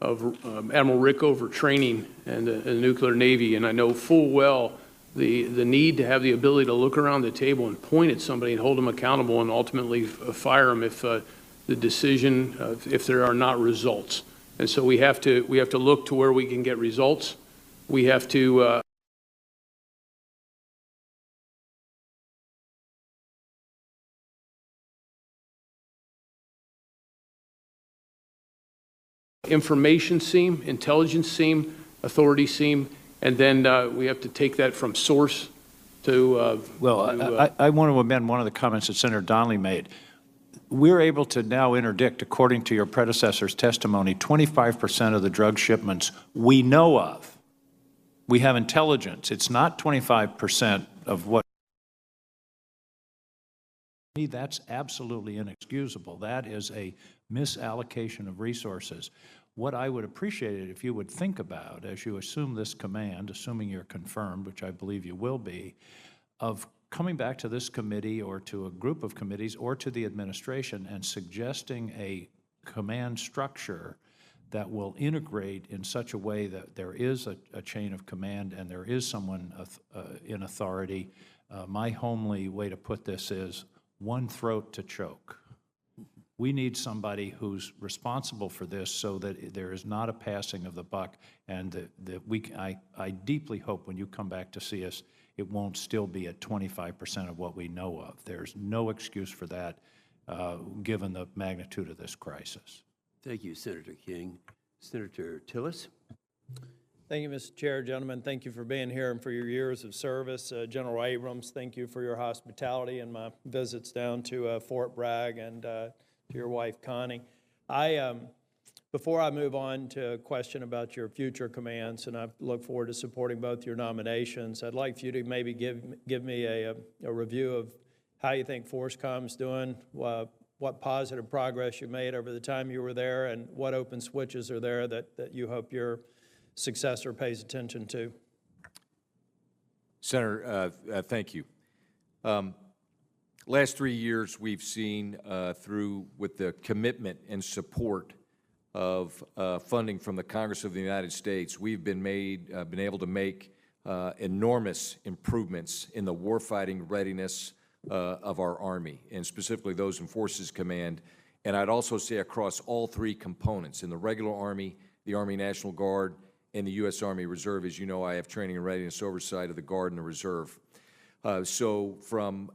Admiral Rickover training and the nuclear Navy, and I know full well the need to have the ability to look around the table and point at somebody and hold them accountable and ultimately fire them if the decision, if there are not results. And so we have to look to where we can get results. We have to information seam, intelligence seam authorities seem, and then we have to take that from source to. I want to amend one of the comments that Senator Donnelly made. We're able to now interdict, according to your predecessor's testimony, 25% of the drug shipments we know of. We have intelligence. It's not 25% of what. To me, that's absolutely inexcusable. That is a misallocation of resources. What I would appreciate it if you would think about as you assume this command, assuming you're confirmed, which I believe you will be, of coming back to this committee or to a group of committees or to the administration and suggesting a command structure that will integrate in such a way that there is a chain of command and there is someone in authority. My homely way to put this is one throat to choke. We need somebody who's responsible for this so that there is not a passing of the buck, and I deeply hope when you come back to see us, it won't still be at 25% of what we know of. There's no excuse for that, given the magnitude of this crisis. Thank you, Senator King. Senator Tillis. Thank you, Mr. Chair. Gentlemen, thank you for being here and for your years of service. General Abrams, thank you for your hospitality and my visits down to Fort Bragg and to your wife, Connie. Before I move on to a question about your future commands, and I look forward to supporting both your nominations, I'd like for you to maybe give me a review of how you think FORSCOM's doing, what positive progress you made over the time you were there, and what open switches are there that you hope your successor pays attention to. Senator, thank you. Last 3 years, we've seen through with the commitment and support of funding from the Congress of the United States, we've been able to make enormous improvements in the warfighting readiness of our Army, and specifically those in Forces Command. And I'd also say across all three components, in the regular Army, the Army National Guard, and the U.S. Army Reserve. As you know, I have training and readiness oversight of the Guard and the Reserve. So from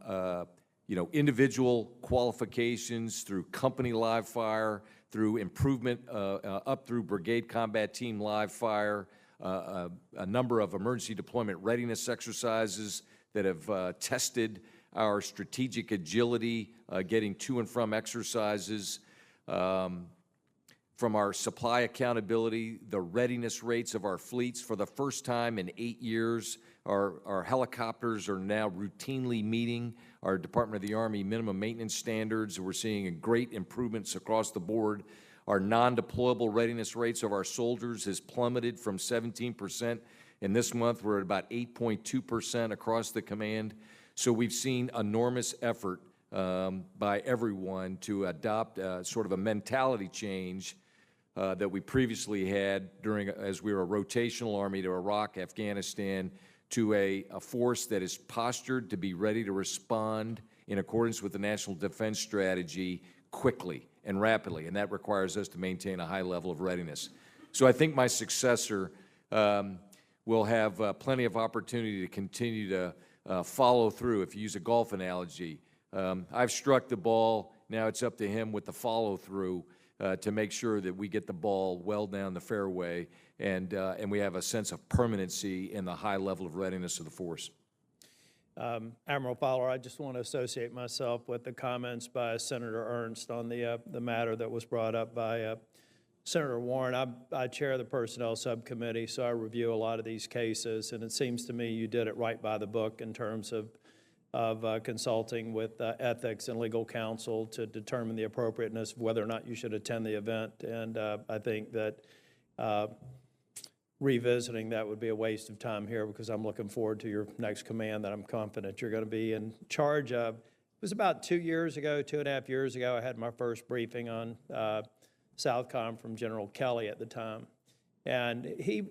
individual qualifications through company live fire, through improvement up through brigade combat team live fire, a number of emergency deployment readiness exercises that have tested our strategic agility, getting to and from exercises, from our supply accountability, the readiness rates of our fleets. For the first time in 8 years, our helicopters are now routinely meeting our Department of the Army minimum maintenance standards. We're seeing great improvements across the board. Our non-deployable readiness rates of our soldiers has plummeted from 17%. In this month, we're at about 8.2% across the command. So we've seen enormous effort by everyone to adopt sort of a mentality change that we previously had as we were a rotational army to Iraq, Afghanistan, to a force that is postured to be ready to respond in accordance with the National Defense Strategy quickly and rapidly, and that requires us to maintain a high level of readiness. So I think my successor will have plenty of opportunity to continue to follow through. If you use a golf analogy, I've struck the ball, now it's up to him with the follow-through to make sure that we get the ball well down the fairway and we have a sense of permanency in the high level of readiness of the force. Admiral Fowler, I just want to associate myself with the comments by Senator Ernst on the matter that was brought up by Senator Warren. I chair the Personnel Subcommittee, so I review a lot of these cases, and it seems to me you did it right by the book in terms of consulting with ethics and legal counsel to determine the appropriateness of whether or not you should attend the event. And I think that revisiting that would be a waste of time here, because I'm looking forward to your next command that I'm confident you're going to be in charge of. It was about 2 years ago, 2.5 years ago, I had my first briefing on Southcom from General Kelly at the time. And he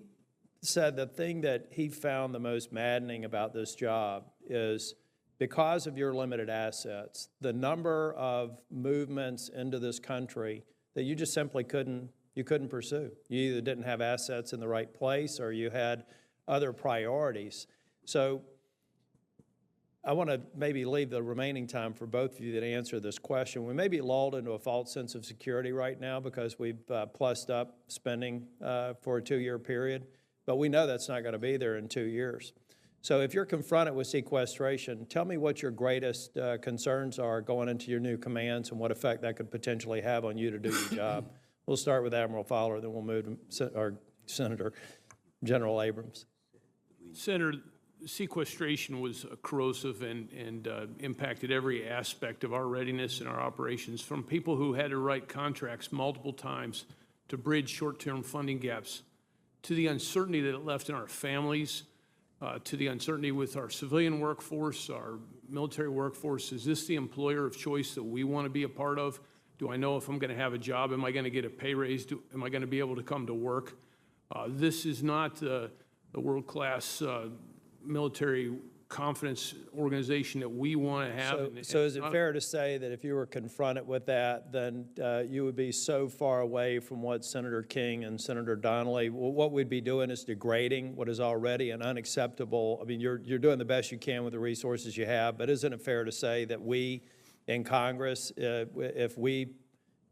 said the thing that he found the most maddening about this job is because of your limited assets, the number of movements into this country that you just simply couldn't pursue. You either didn't have assets in the right place or you had other priorities. So I want to maybe leave the remaining time for both of you to answer this question. We may be lulled into a false sense of security right now because we've plussed up spending for a 2-year period. but we know that's not going to be there in 2 years. So if you're confronted with sequestration, tell me what your greatest concerns are going into your new commands and what effect that could potentially have on you to do your job. We'll start with Admiral Fowler, then we'll move to our Senator General Abrams. Senator, sequestration was corrosive and impacted every aspect of our readiness and our operations, from people who had to write contracts multiple times to bridge short-term funding gaps, to the uncertainty that it left in our families, to the uncertainty with our civilian workforce, our military workforce. Is this the employer of choice that we want to be a part of? Do I know if I'm going to have a job? Am I going to get a pay raise? Am I going to be able to come to work? This is not the world-class military confidence organization that we want to have. So is it fair to say that if you were confronted with that, then you would be so far away from what Senator King and Senator Donnelly, what we'd be doing is degrading what is already an unacceptable, I mean, you're doing the best you can with the resources you have, but isn't it fair to say that we in Congress, if we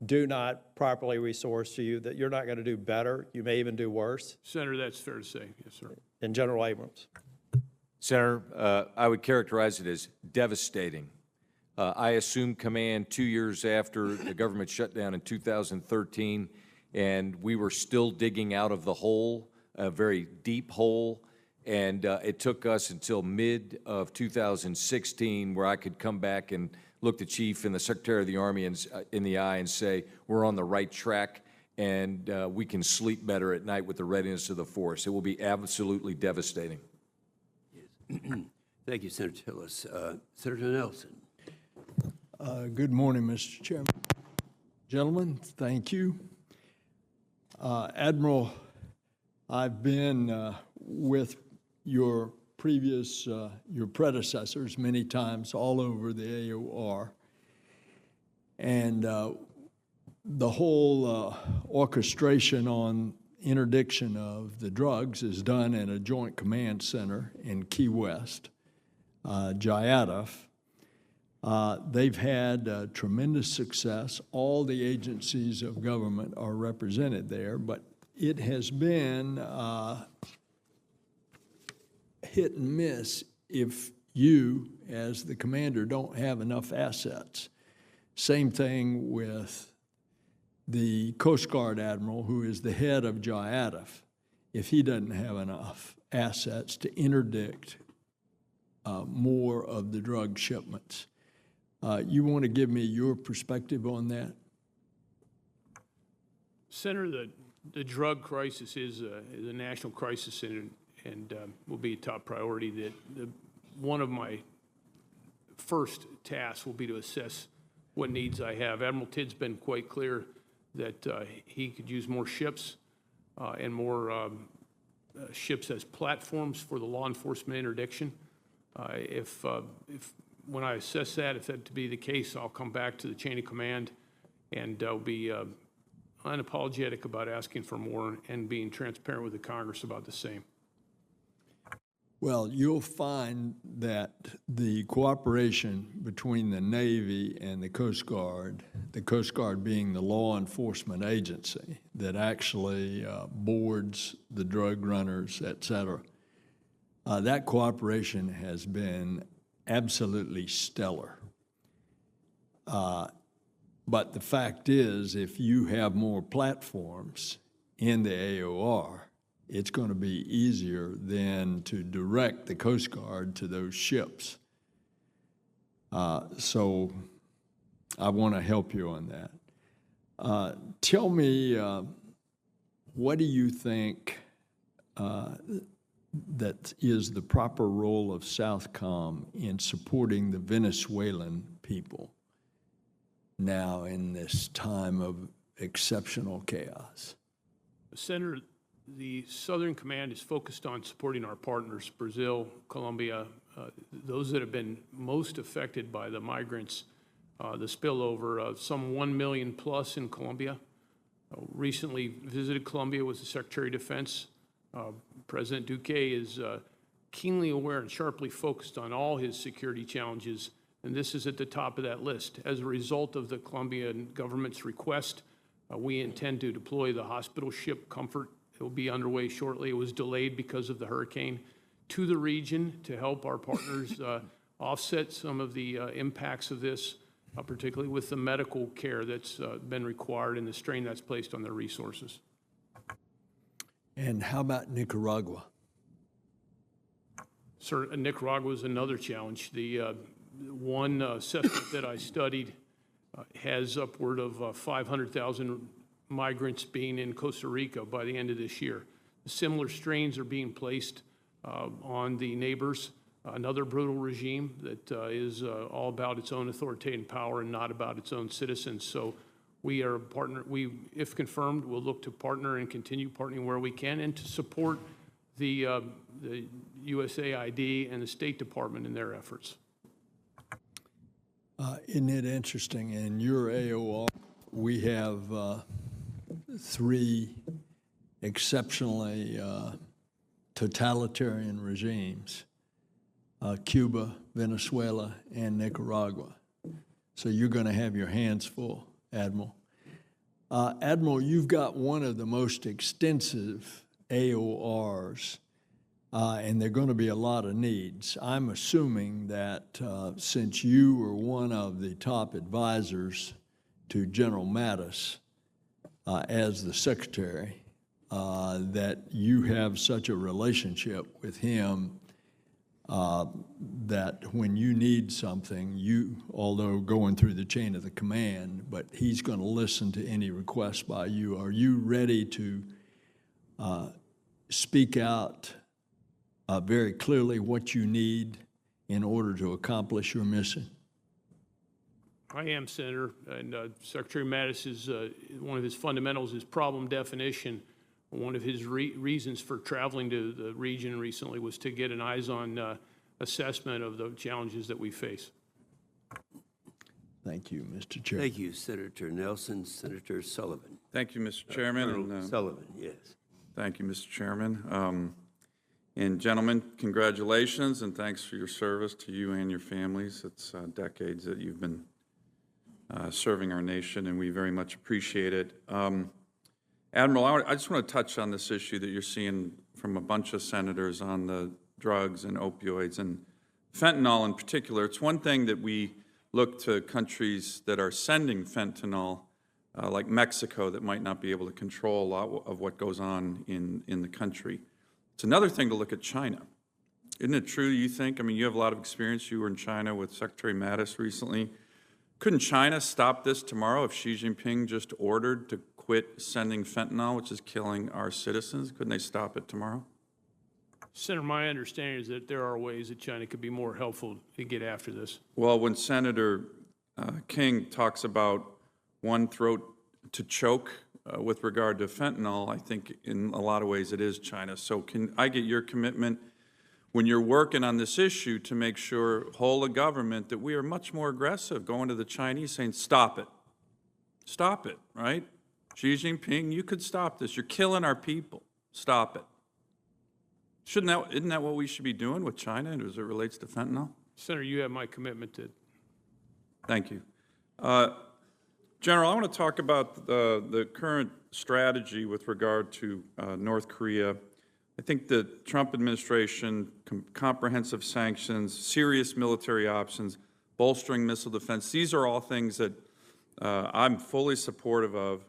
do not properly resource to you, that you're not going to do better, you may even do worse? Senator, that's fair to say, yes, sir. And General Abrams. Senator, I would characterize it as devastating. I assumed command 2 years after the government shut down in 2013, and we were still digging out of the hole, a very deep hole, and it took us until mid of 2016 where I could come back and look the Chief and the Secretary of the Army in the eye and say, we're on the right track, and we can sleep better at night with the readiness of the force. It will be absolutely devastating. Thank you, Senator Tillis. Senator Nelson. Good morning, Mr. Chairman. Gentlemen, thank you. Admiral, I've been with your predecessors many times all over the AOR, and the whole orchestration on interdiction of the drugs is done in a joint command center in Key West, JIATF. They've had tremendous success. All the agencies of government are represented there, but it has been hit and miss if you, as the commander, don't have enough assets. Same thing with the Coast Guard Admiral, who is the head of JIATF, if he doesn't have enough assets to interdict more of the drug shipments. You want to give me your perspective on that? Senator, the drug crisis is a national crisis and will be a top priority. One of my first tasks will be to assess what needs I have. Admiral Tidd's been quite clear that he could use more ships and more ships as platforms for the law enforcement interdiction. When I assess that, if that to be the case, I'll come back to the chain of command and I'll be unapologetic about asking for more and being transparent with the Congress about the same. Well, you'll find that the cooperation between the Navy and the Coast Guard being the law enforcement agency that actually boards the drug runners, et cetera, that cooperation has been absolutely stellar. But the fact is, if you have more platforms in the AOR, it's going to be easier than to direct the Coast Guard to those ships. So I want to help you on that. Tell me, what do you think that is the proper role of Southcom in supporting the Venezuelan people now in this time of exceptional chaos? Senator, the Southern Command is focused on supporting our partners, Brazil, Colombia, those that have been most affected by the migrants, the spillover of some 1 million plus in Colombia. Recently visited Colombia with the Secretary of Defense. President Duque is keenly aware and sharply focused on all his security challenges, and this is at the top of that list. As a result of the Colombian government's request, we intend to deploy the hospital ship Comfort It will be underway shortly. It was delayed because of the hurricane to the region to help our partners offset some of the impacts of this, particularly with the medical care that's been required and the strain that's placed on their resources. And how about Nicaragua? Sir, Nicaragua is another challenge. The one assessment that I studied has upward of 500,000 migrants being in Costa Rica by the end of this year. Similar strains are being placed on the neighbors, another brutal regime that is all about its own authoritative power and not about its own citizens. So we are a partner. We, if confirmed, will look to partner and continue partnering where we can and to support the USAID and the State Department in their efforts. Isn't it interesting? In your AOR, we have 3 exceptionally totalitarian regimes, Cuba, Venezuela, and Nicaragua. So you're going to have your hands full, Admiral. Admiral, you've got one of the most extensive AORs, and there are going to be a lot of needs. I'm assuming that since you were one of the top advisors to General Mattis as the Secretary, that you have such a relationship with him that when you need something, you, although going through the chain of the command, but he's going to listen to any request by you. Are you ready to speak out very clearly what you need in order to accomplish your mission? I am, Senator, and Secretary Mattis is one of his fundamentals is problem definition. One of his reasons for traveling to the region recently was to get an eyes-on assessment of the challenges that we face. Thank you, Mr. Chair. Thank you, Senator Nelson. Senator Sullivan. Thank you, Mr. Chairman. Sullivan, yes. Thank you, Mr. Chairman. And gentlemen, congratulations and thanks for your service to you and your families. It's decades that you've been serving our nation, and we very much appreciate it. Admiral, I just want to touch on this issue that you're seeing from a bunch of senators on the drugs and opioids and fentanyl in particular. It's one thing that we look to countries that are sending fentanyl, like Mexico, that might not be able to control a lot of what goes on in the country. It's another thing to look at China. Isn't it true, you think? I mean, you have a lot of experience. You were in China with Secretary Mattis recently. Couldn't China stop this tomorrow if Xi Jinping just ordered to quit sending fentanyl, which is killing our citizens? Couldn't they stop it tomorrow? Senator, my understanding is that there are ways that China could be more helpful to get after this. Well, when Senator King talks about one throat to choke with regard to fentanyl, I think in a lot of ways it is China. So can I get your commitment when you're working on this issue to make sure, whole of government, that we are much more aggressive, going to the Chinese saying, stop it, right? Xi Jinping, you could stop this. You're killing our people. Stop it. Isn't that what we should be doing with China as it relates to fentanyl? Senator, you have my commitment to. Thank you. General, I want to talk about the current strategy with regard to North Korea. I think the Trump administration, comprehensive sanctions, serious military options, bolstering missile defense, these are all things that I'm fully supportive of.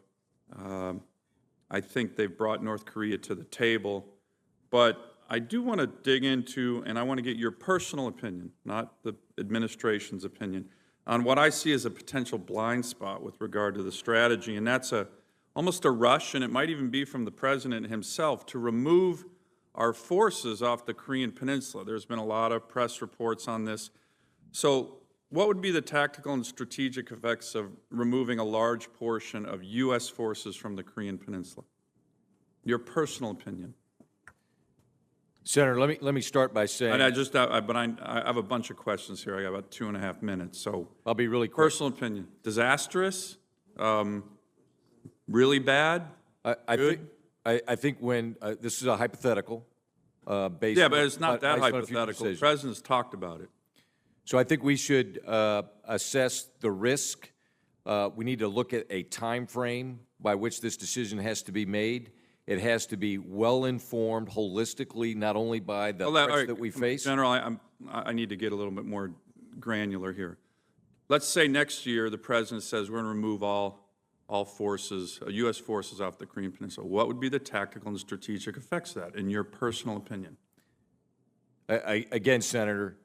I think they've brought North Korea to the table. But I do want to dig into, and I want to get your personal opinion, not the administration's opinion, on what I see as a potential blind spot with regard to the strategy, and that's almost a rush, and it might even be from the President himself, to remove our forces off the Korean Peninsula. There's been a lot of press reports on this. So what would be the tactical and strategic effects of removing a large portion of U.S. forces from the Korean Peninsula? Your personal opinion. Senator, let me start by saying. And I have a bunch of questions here. I got about 2.5 minutes, so I'll be really quick. Personal opinion: disastrous, really bad. I think when this is a hypothetical, based. Yeah, but it's not that hypothetical. The President's talked about it. So I think we should assess the risk. We need to look at a time frame by which this decision has to be made. It has to be well-informed holistically, not only by the threats that we face. General, I need to get a little bit more granular here. Let's say next year the President says we're going to remove all forces, U.S. forces off the Korean Peninsula. What would be the tactical and strategic effects of that, in your personal opinion? Again, Senator,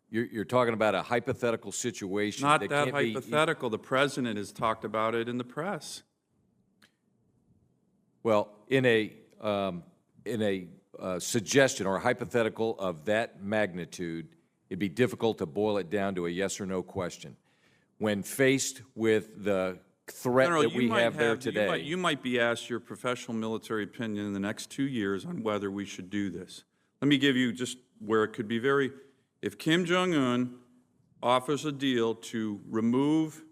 you're talking about a hypothetical situation. Not that can't hypothetical. The President has talked about it in the press. Well, in a suggestion or a hypothetical of that magnitude, it'd be difficult to boil it down to a yes or no question. When faced with the threat General, that we have there today. You might be asked your professional military opinion in the next 2 years on whether we should do this. Let me give you just where it could be if Kim Jong-un offers a deal to remove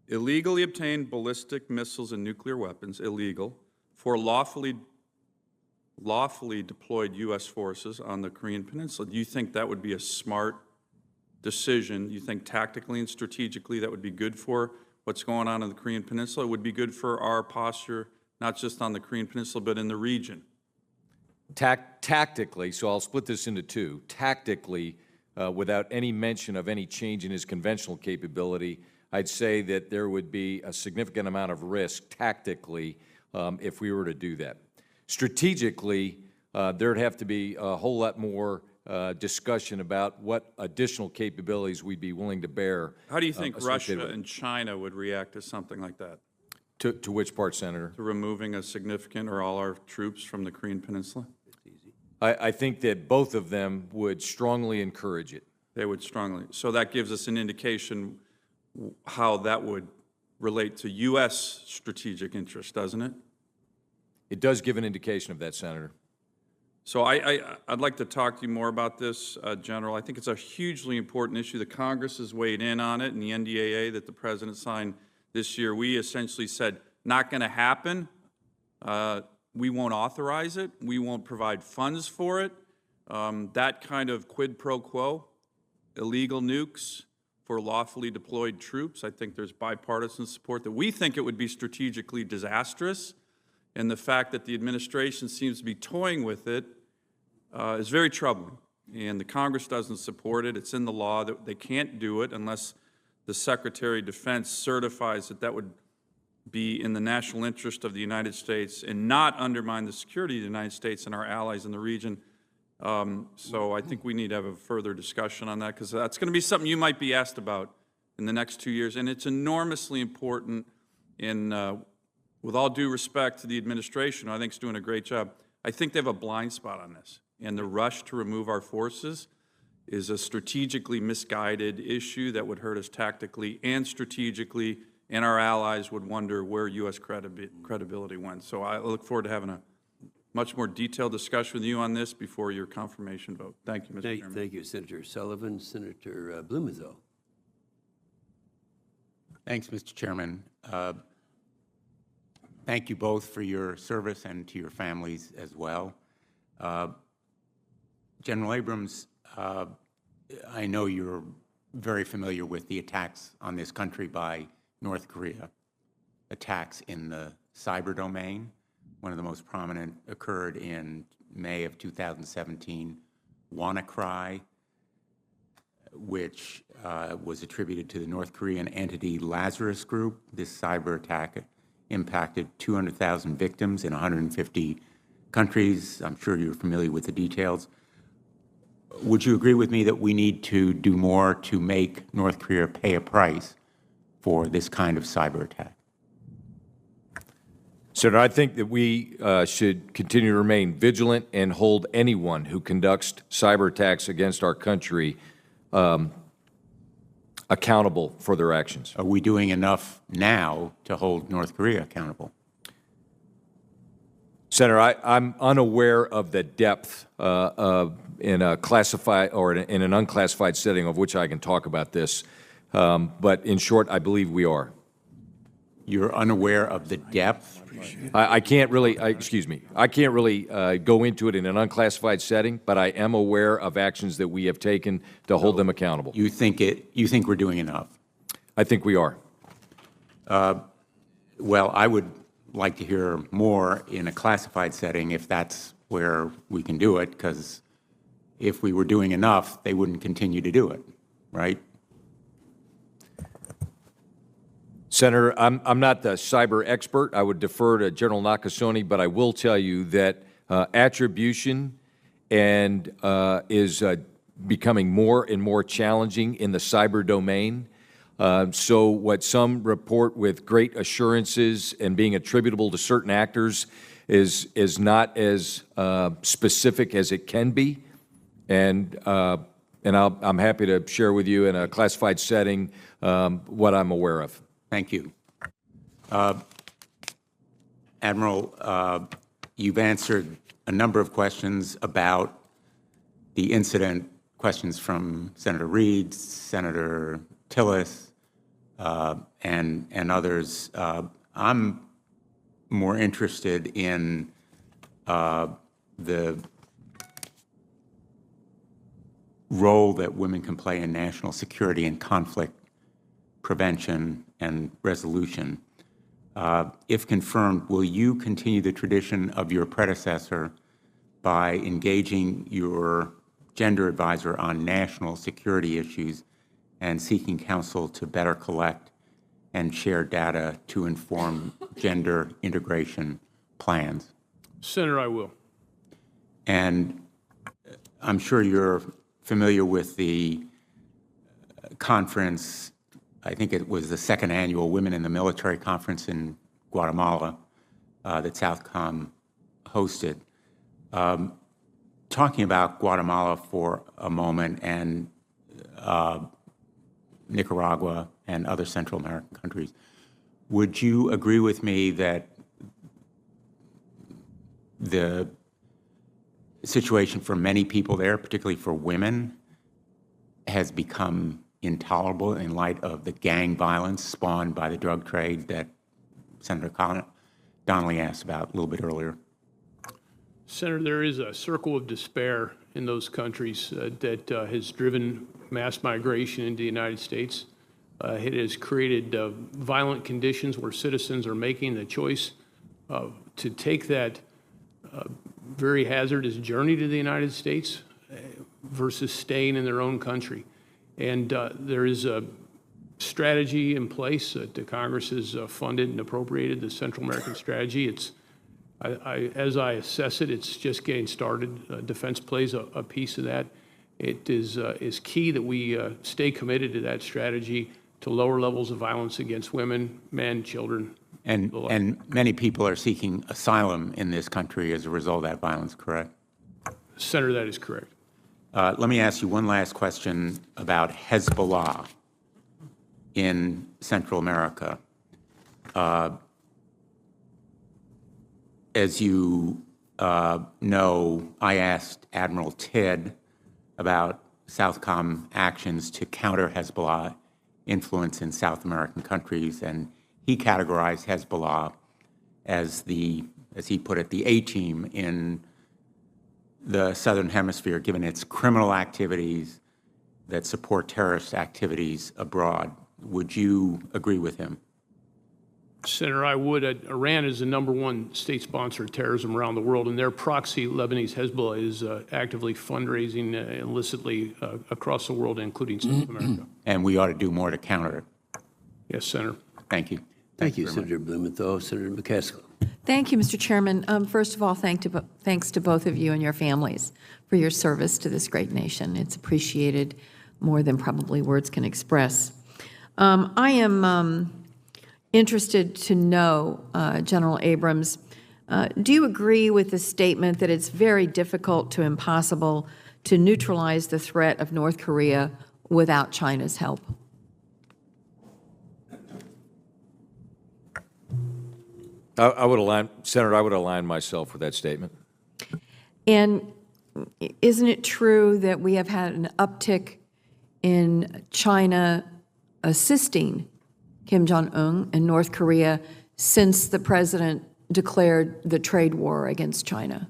illegally obtained ballistic missiles and nuclear weapons, illegal, for lawfully deployed U.S. forces on the Korean Peninsula, do you think that would be a smart decision? You think tactically and strategically that would be good for what's going on in the Korean Peninsula? It would be good for our posture, not just on the Korean Peninsula, but in the region. Tactically, so I'll split this into two. Tactically, without any mention of any change in his conventional capability, I'd say that there would be a significant amount of risk tactically if we were to do that. Strategically, there'd have to be a whole lot more discussion about what additional capabilities we'd be willing to bear. How do you think Russia and China would react to something like that? To which part, Senator? To removing a significant or all our troops from the Korean Peninsula? I think that both of them would strongly encourage it. They would strongly. So that gives us an indication how that would relate to U.S. strategic interest, doesn't it? It does give an indication of that, Senator. So I'd like to talk to you more about this, General. I think it's a hugely important issue. The Congress has weighed in on it, and the NDAA that the President signed this year, we essentially said, not going to happen. We won't authorize it. We won't provide funds for it. That kind of quid pro quo, illegal nukes for lawfully deployed troops, I think there's bipartisan support that we think it would be strategically disastrous. And the fact that the administration seems to be toying with it is very troubling. And the Congress doesn't support it. It's in the law that they can't do it unless the Secretary of Defense certifies that that would be in the national interest of the United States and not undermine the security of the United States and our allies in the region. So I think we need to have a further discussion on that, because that's going to be something you might be asked about in the next 2 years. And it's enormously important in with all due respect to the administration, I think is doing a great job. I think they have a blind spot on this. And the rush to remove our forces is a strategically misguided issue that would hurt us tactically and strategically, and our allies would wonder where U.S. credibility went. So I look forward to having a much more detailed discussion with you on this before your confirmation vote. Thank you, Mr. Chairman. Thank you, Senator Sullivan. Senator Blumenthal. Thanks, Mr. Chairman. Thank you both for your service and to your families as well. General Abrams, I know you're very familiar with the attacks on this country by North Korea, attacks in the cyber domain. One of the most prominent occurred in May of 2017, WannaCry, which was attributed to the North Korean entity Lazarus Group. This cyber attack impacted 200,000 victims in 150 countries. I'm sure you're familiar with the details. Would you agree with me that we need to do more to make North Korea pay a price for this kind of cyber attack? Senator, I think that we should continue to remain vigilant and hold anyone who conducts cyber attacks against our country accountable for their actions. Are we doing enough now to hold North Korea accountable? Senator, I'm unaware of the depth in a classified or in an unclassified setting of which I can talk about this. But in short, I believe we are. You're unaware of the depth? I can't really, excuse me, I can't really go into it in an unclassified setting, but I am aware of actions that we have taken to hold them accountable. You think we're doing enough? I think we are. Well, I would like to hear more in a classified setting if that's where we can do it, because if we were doing enough, they wouldn't continue to do it, right? Senator, I'm not the cyber expert. I would defer to General Nakasone, but I will tell you that attribution and is becoming more and more challenging in the cyber domain. So what some report with great assurances and being attributable to certain actors is not as specific as it can be. And I'm happy to share with you in a classified setting what I'm aware of. Thank you. Admiral, you've answered a number of questions about the incident, questions from Senator Reid, Senator Tillis, and others. I'm more interested in the role that women can play in national security and conflict prevention and resolution. If confirmed, will you continue the tradition of your predecessor by engaging your gender advisor on national security issues and seeking counsel to better collect and share data to inform gender integration plans? Senator, I will. And I'm sure you're familiar with the conference, I think it was the second annual Women in the Military Conference in Guatemala that Southcom hosted. Talking about Guatemala for a moment and Nicaragua and other Central American countries, would you agree with me that the situation for many people there, particularly for women, has become intolerable in light of the gang violence spawned by the drug trade that Senator Donnelly asked about a little bit earlier? Senator, there is a circle of despair in those countries that has driven mass migration into the United States. It has created violent conditions where citizens are making the choice to take that very hazardous journey to the United States versus staying in their own country. And there is a strategy in place that the Congress has funded and appropriated, the Central American strategy. It's, as I assess it, it's just getting started. Defense plays a piece of that. It is key that we stay committed to that strategy to lower levels of violence against women, men, children. And many people are seeking asylum in this country as a result of that violence, correct? Senator, that is correct. Let me ask you one last question about Hezbollah in Central America. As you know, I asked Admiral Tidd about Southcom actions to counter Hezbollah influence in South American countries, and he categorized Hezbollah as the, as he put it, the A-team in the Southern Hemisphere, given its criminal activities that support terrorist activities abroad. Would you agree with him? Senator, I would. Iran is the #1 state sponsor of terrorism around the world, and their proxy, Lebanese Hezbollah, is actively fundraising illicitly across the world, including South America. And we ought to do more to counter it. Yes, Senator. Thank you. Thank you, Senator Blumenthal. Senator McCaskill. Thank you, Mr. Chairman. First of all, thanks to both of you and your families for your service to this great nation. It's appreciated more than probably words can express. I am interested to know, General Abrams, do you agree with the statement that it's very difficult to impossible to neutralize the threat of North Korea without China's help? Senator, I would align myself with that statement. And isn't it true that we have had an uptick in China assisting Kim Jong-un and North Korea since the president declared the trade war against China?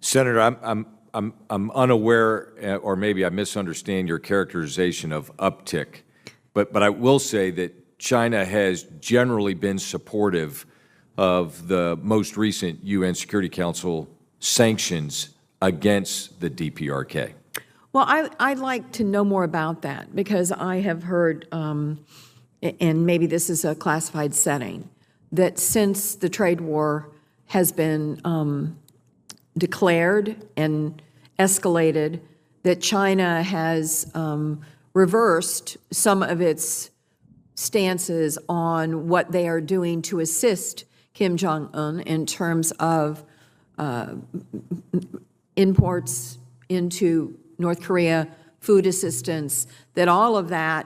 Senator, I'm unaware, or maybe I misunderstand your characterization of uptick, but I will say that China has generally been supportive of the most recent UN Security Council sanctions against the DPRK. Well, I'd like to know more about that, because I have heard, and maybe this is a classified setting, that since the trade war has been declared and escalated, that China has reversed some of its stances on what they are doing to assist Kim Jong-un in terms of imports into North Korea, food assistance, that all of that,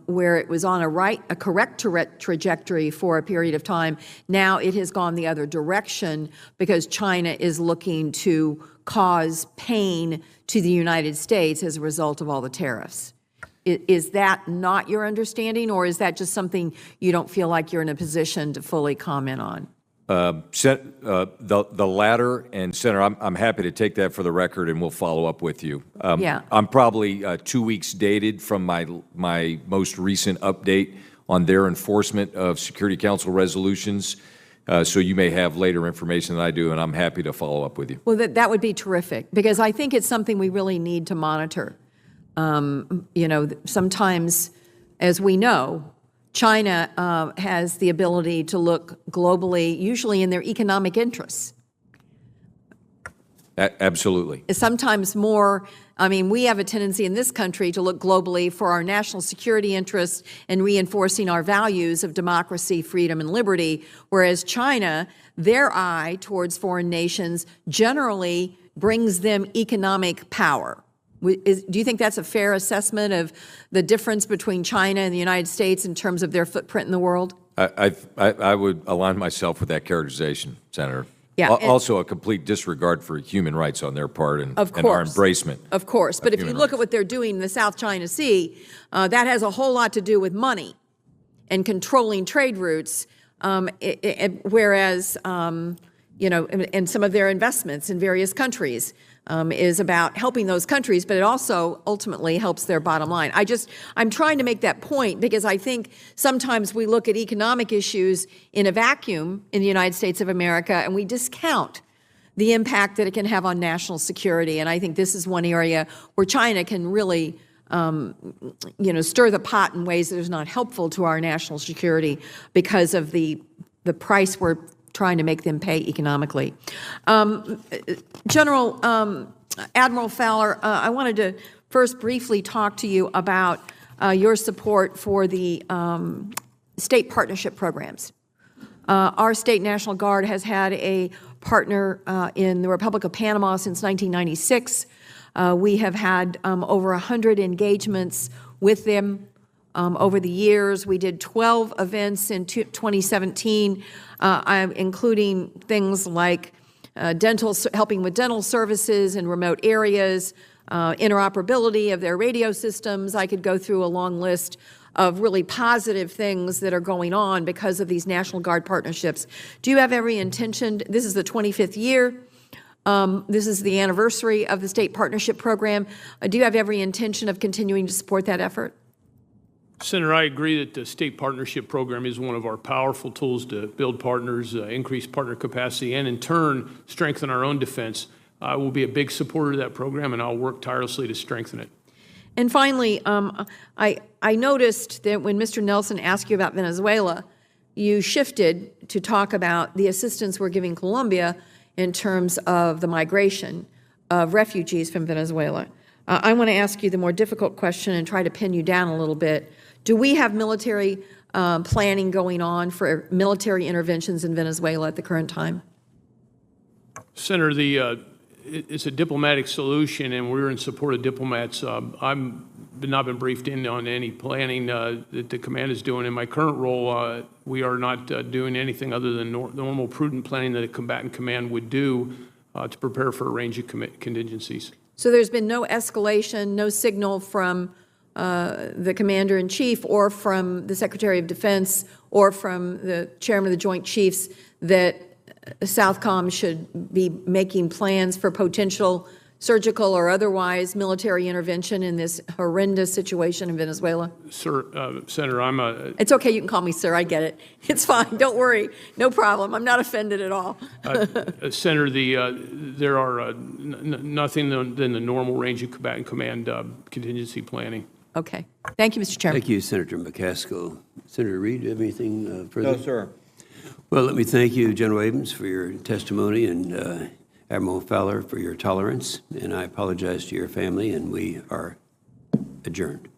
where it was on a correct trajectory for a period of time, now it has gone the other direction because China is looking to cause pain to the United States as a result of all the tariffs. Is that not your understanding, or is that just something you don't feel like you're in a position to fully comment on? The latter, and Senator, I'm happy to take that for the record, and we'll follow up with you. Yeah. I'm probably 2 weeks dated from my most recent update on their enforcement of Security Council resolutions, so you may have later information than I do, and I'm happy to follow up with you. Well, that would be terrific, because I think it's something we really need to monitor. You know, sometimes, as we know, China has the ability to look globally, usually in their economic interests. Absolutely. Sometimes more, I mean, we have a tendency in this country to look globally for our national security interests and reinforcing our values of democracy, freedom, and liberty, whereas China, their eye towards foreign nations generally brings them economic power. Do you think that's a fair assessment of the difference between China and the United States in terms of their footprint in the world? I would align myself with that characterization, Senator. Yeah, also a complete disregard for human rights on their part and our embracement. Of course. But if you look at what they're doing in the South China Sea, that has a whole lot to do with money and controlling trade routes, whereas, you know, and some of their investments in various countries is about helping those countries, but it also ultimately helps their bottom line. I'm trying to make that point because I think sometimes we look at economic issues in a vacuum in the United States of America and we discount the impact that it can have on national security. And I think this is one area where China can really you know, stir the pot in ways that is not helpful to our national security because of the price we're trying to make them pay economically. Admiral Fowler, I wanted to first briefly talk to you about your support for the state partnership programs. Our state National Guard has had a partner in the Republic of Panama since 1996. We have had over 100 engagements with them over the years. We did 12 events in 2017, including things like helping with dental services in remote areas, interoperability of their radio systems. I could go through a long list of really positive things that are going on because of these National Guard partnerships. Do you have every intention, this is the 25th year, this is the anniversary of the state partnership program, do you have every intention of continuing to support that effort? Senator, I agree that the state partnership program is one of our powerful tools to build partners, increase partner capacity, and in turn, strengthen our own defense. I will be a big supporter of that program, and I'll work tirelessly to strengthen it. And finally, I noticed that when Mr. Nelson asked you about Venezuela, you shifted to talk about the assistance we're giving Colombia in terms of the migration of refugees from Venezuela. I want to ask you the more difficult question and try to pin you down a little bit. Do we have military planning going on for military interventions in Venezuela at the current time? Senator, it's a diplomatic solution, and we're in support of diplomats. I've not been briefed in on any planning that the command is doing. In my current role, we are not doing anything other than normal, prudent planning that a combatant command would do to prepare for a range of contingencies. So there's been no escalation, no signal from the Commander-in-Chief or from the Secretary of Defense or from the Chairman of the Joint Chiefs that Southcom should be making plans for potential surgical or otherwise military intervention in this horrendous situation in Venezuela? Sir, Senator, I'm a... It's okay, you can call me sir, I get it. It's fine, don't worry, no problem, I'm not offended at all. Senator, there are nothing than the normal range of combatant command contingency planning. Okay. Thank you, Mr. Chairman. Thank you, Senator McCaskill. Senator Reid, do you have anything further? No, sir. Well, let me thank you, General Abrams, for your testimony, and Admiral Fowler for your tolerance. And I apologize to your family, and we are adjourned.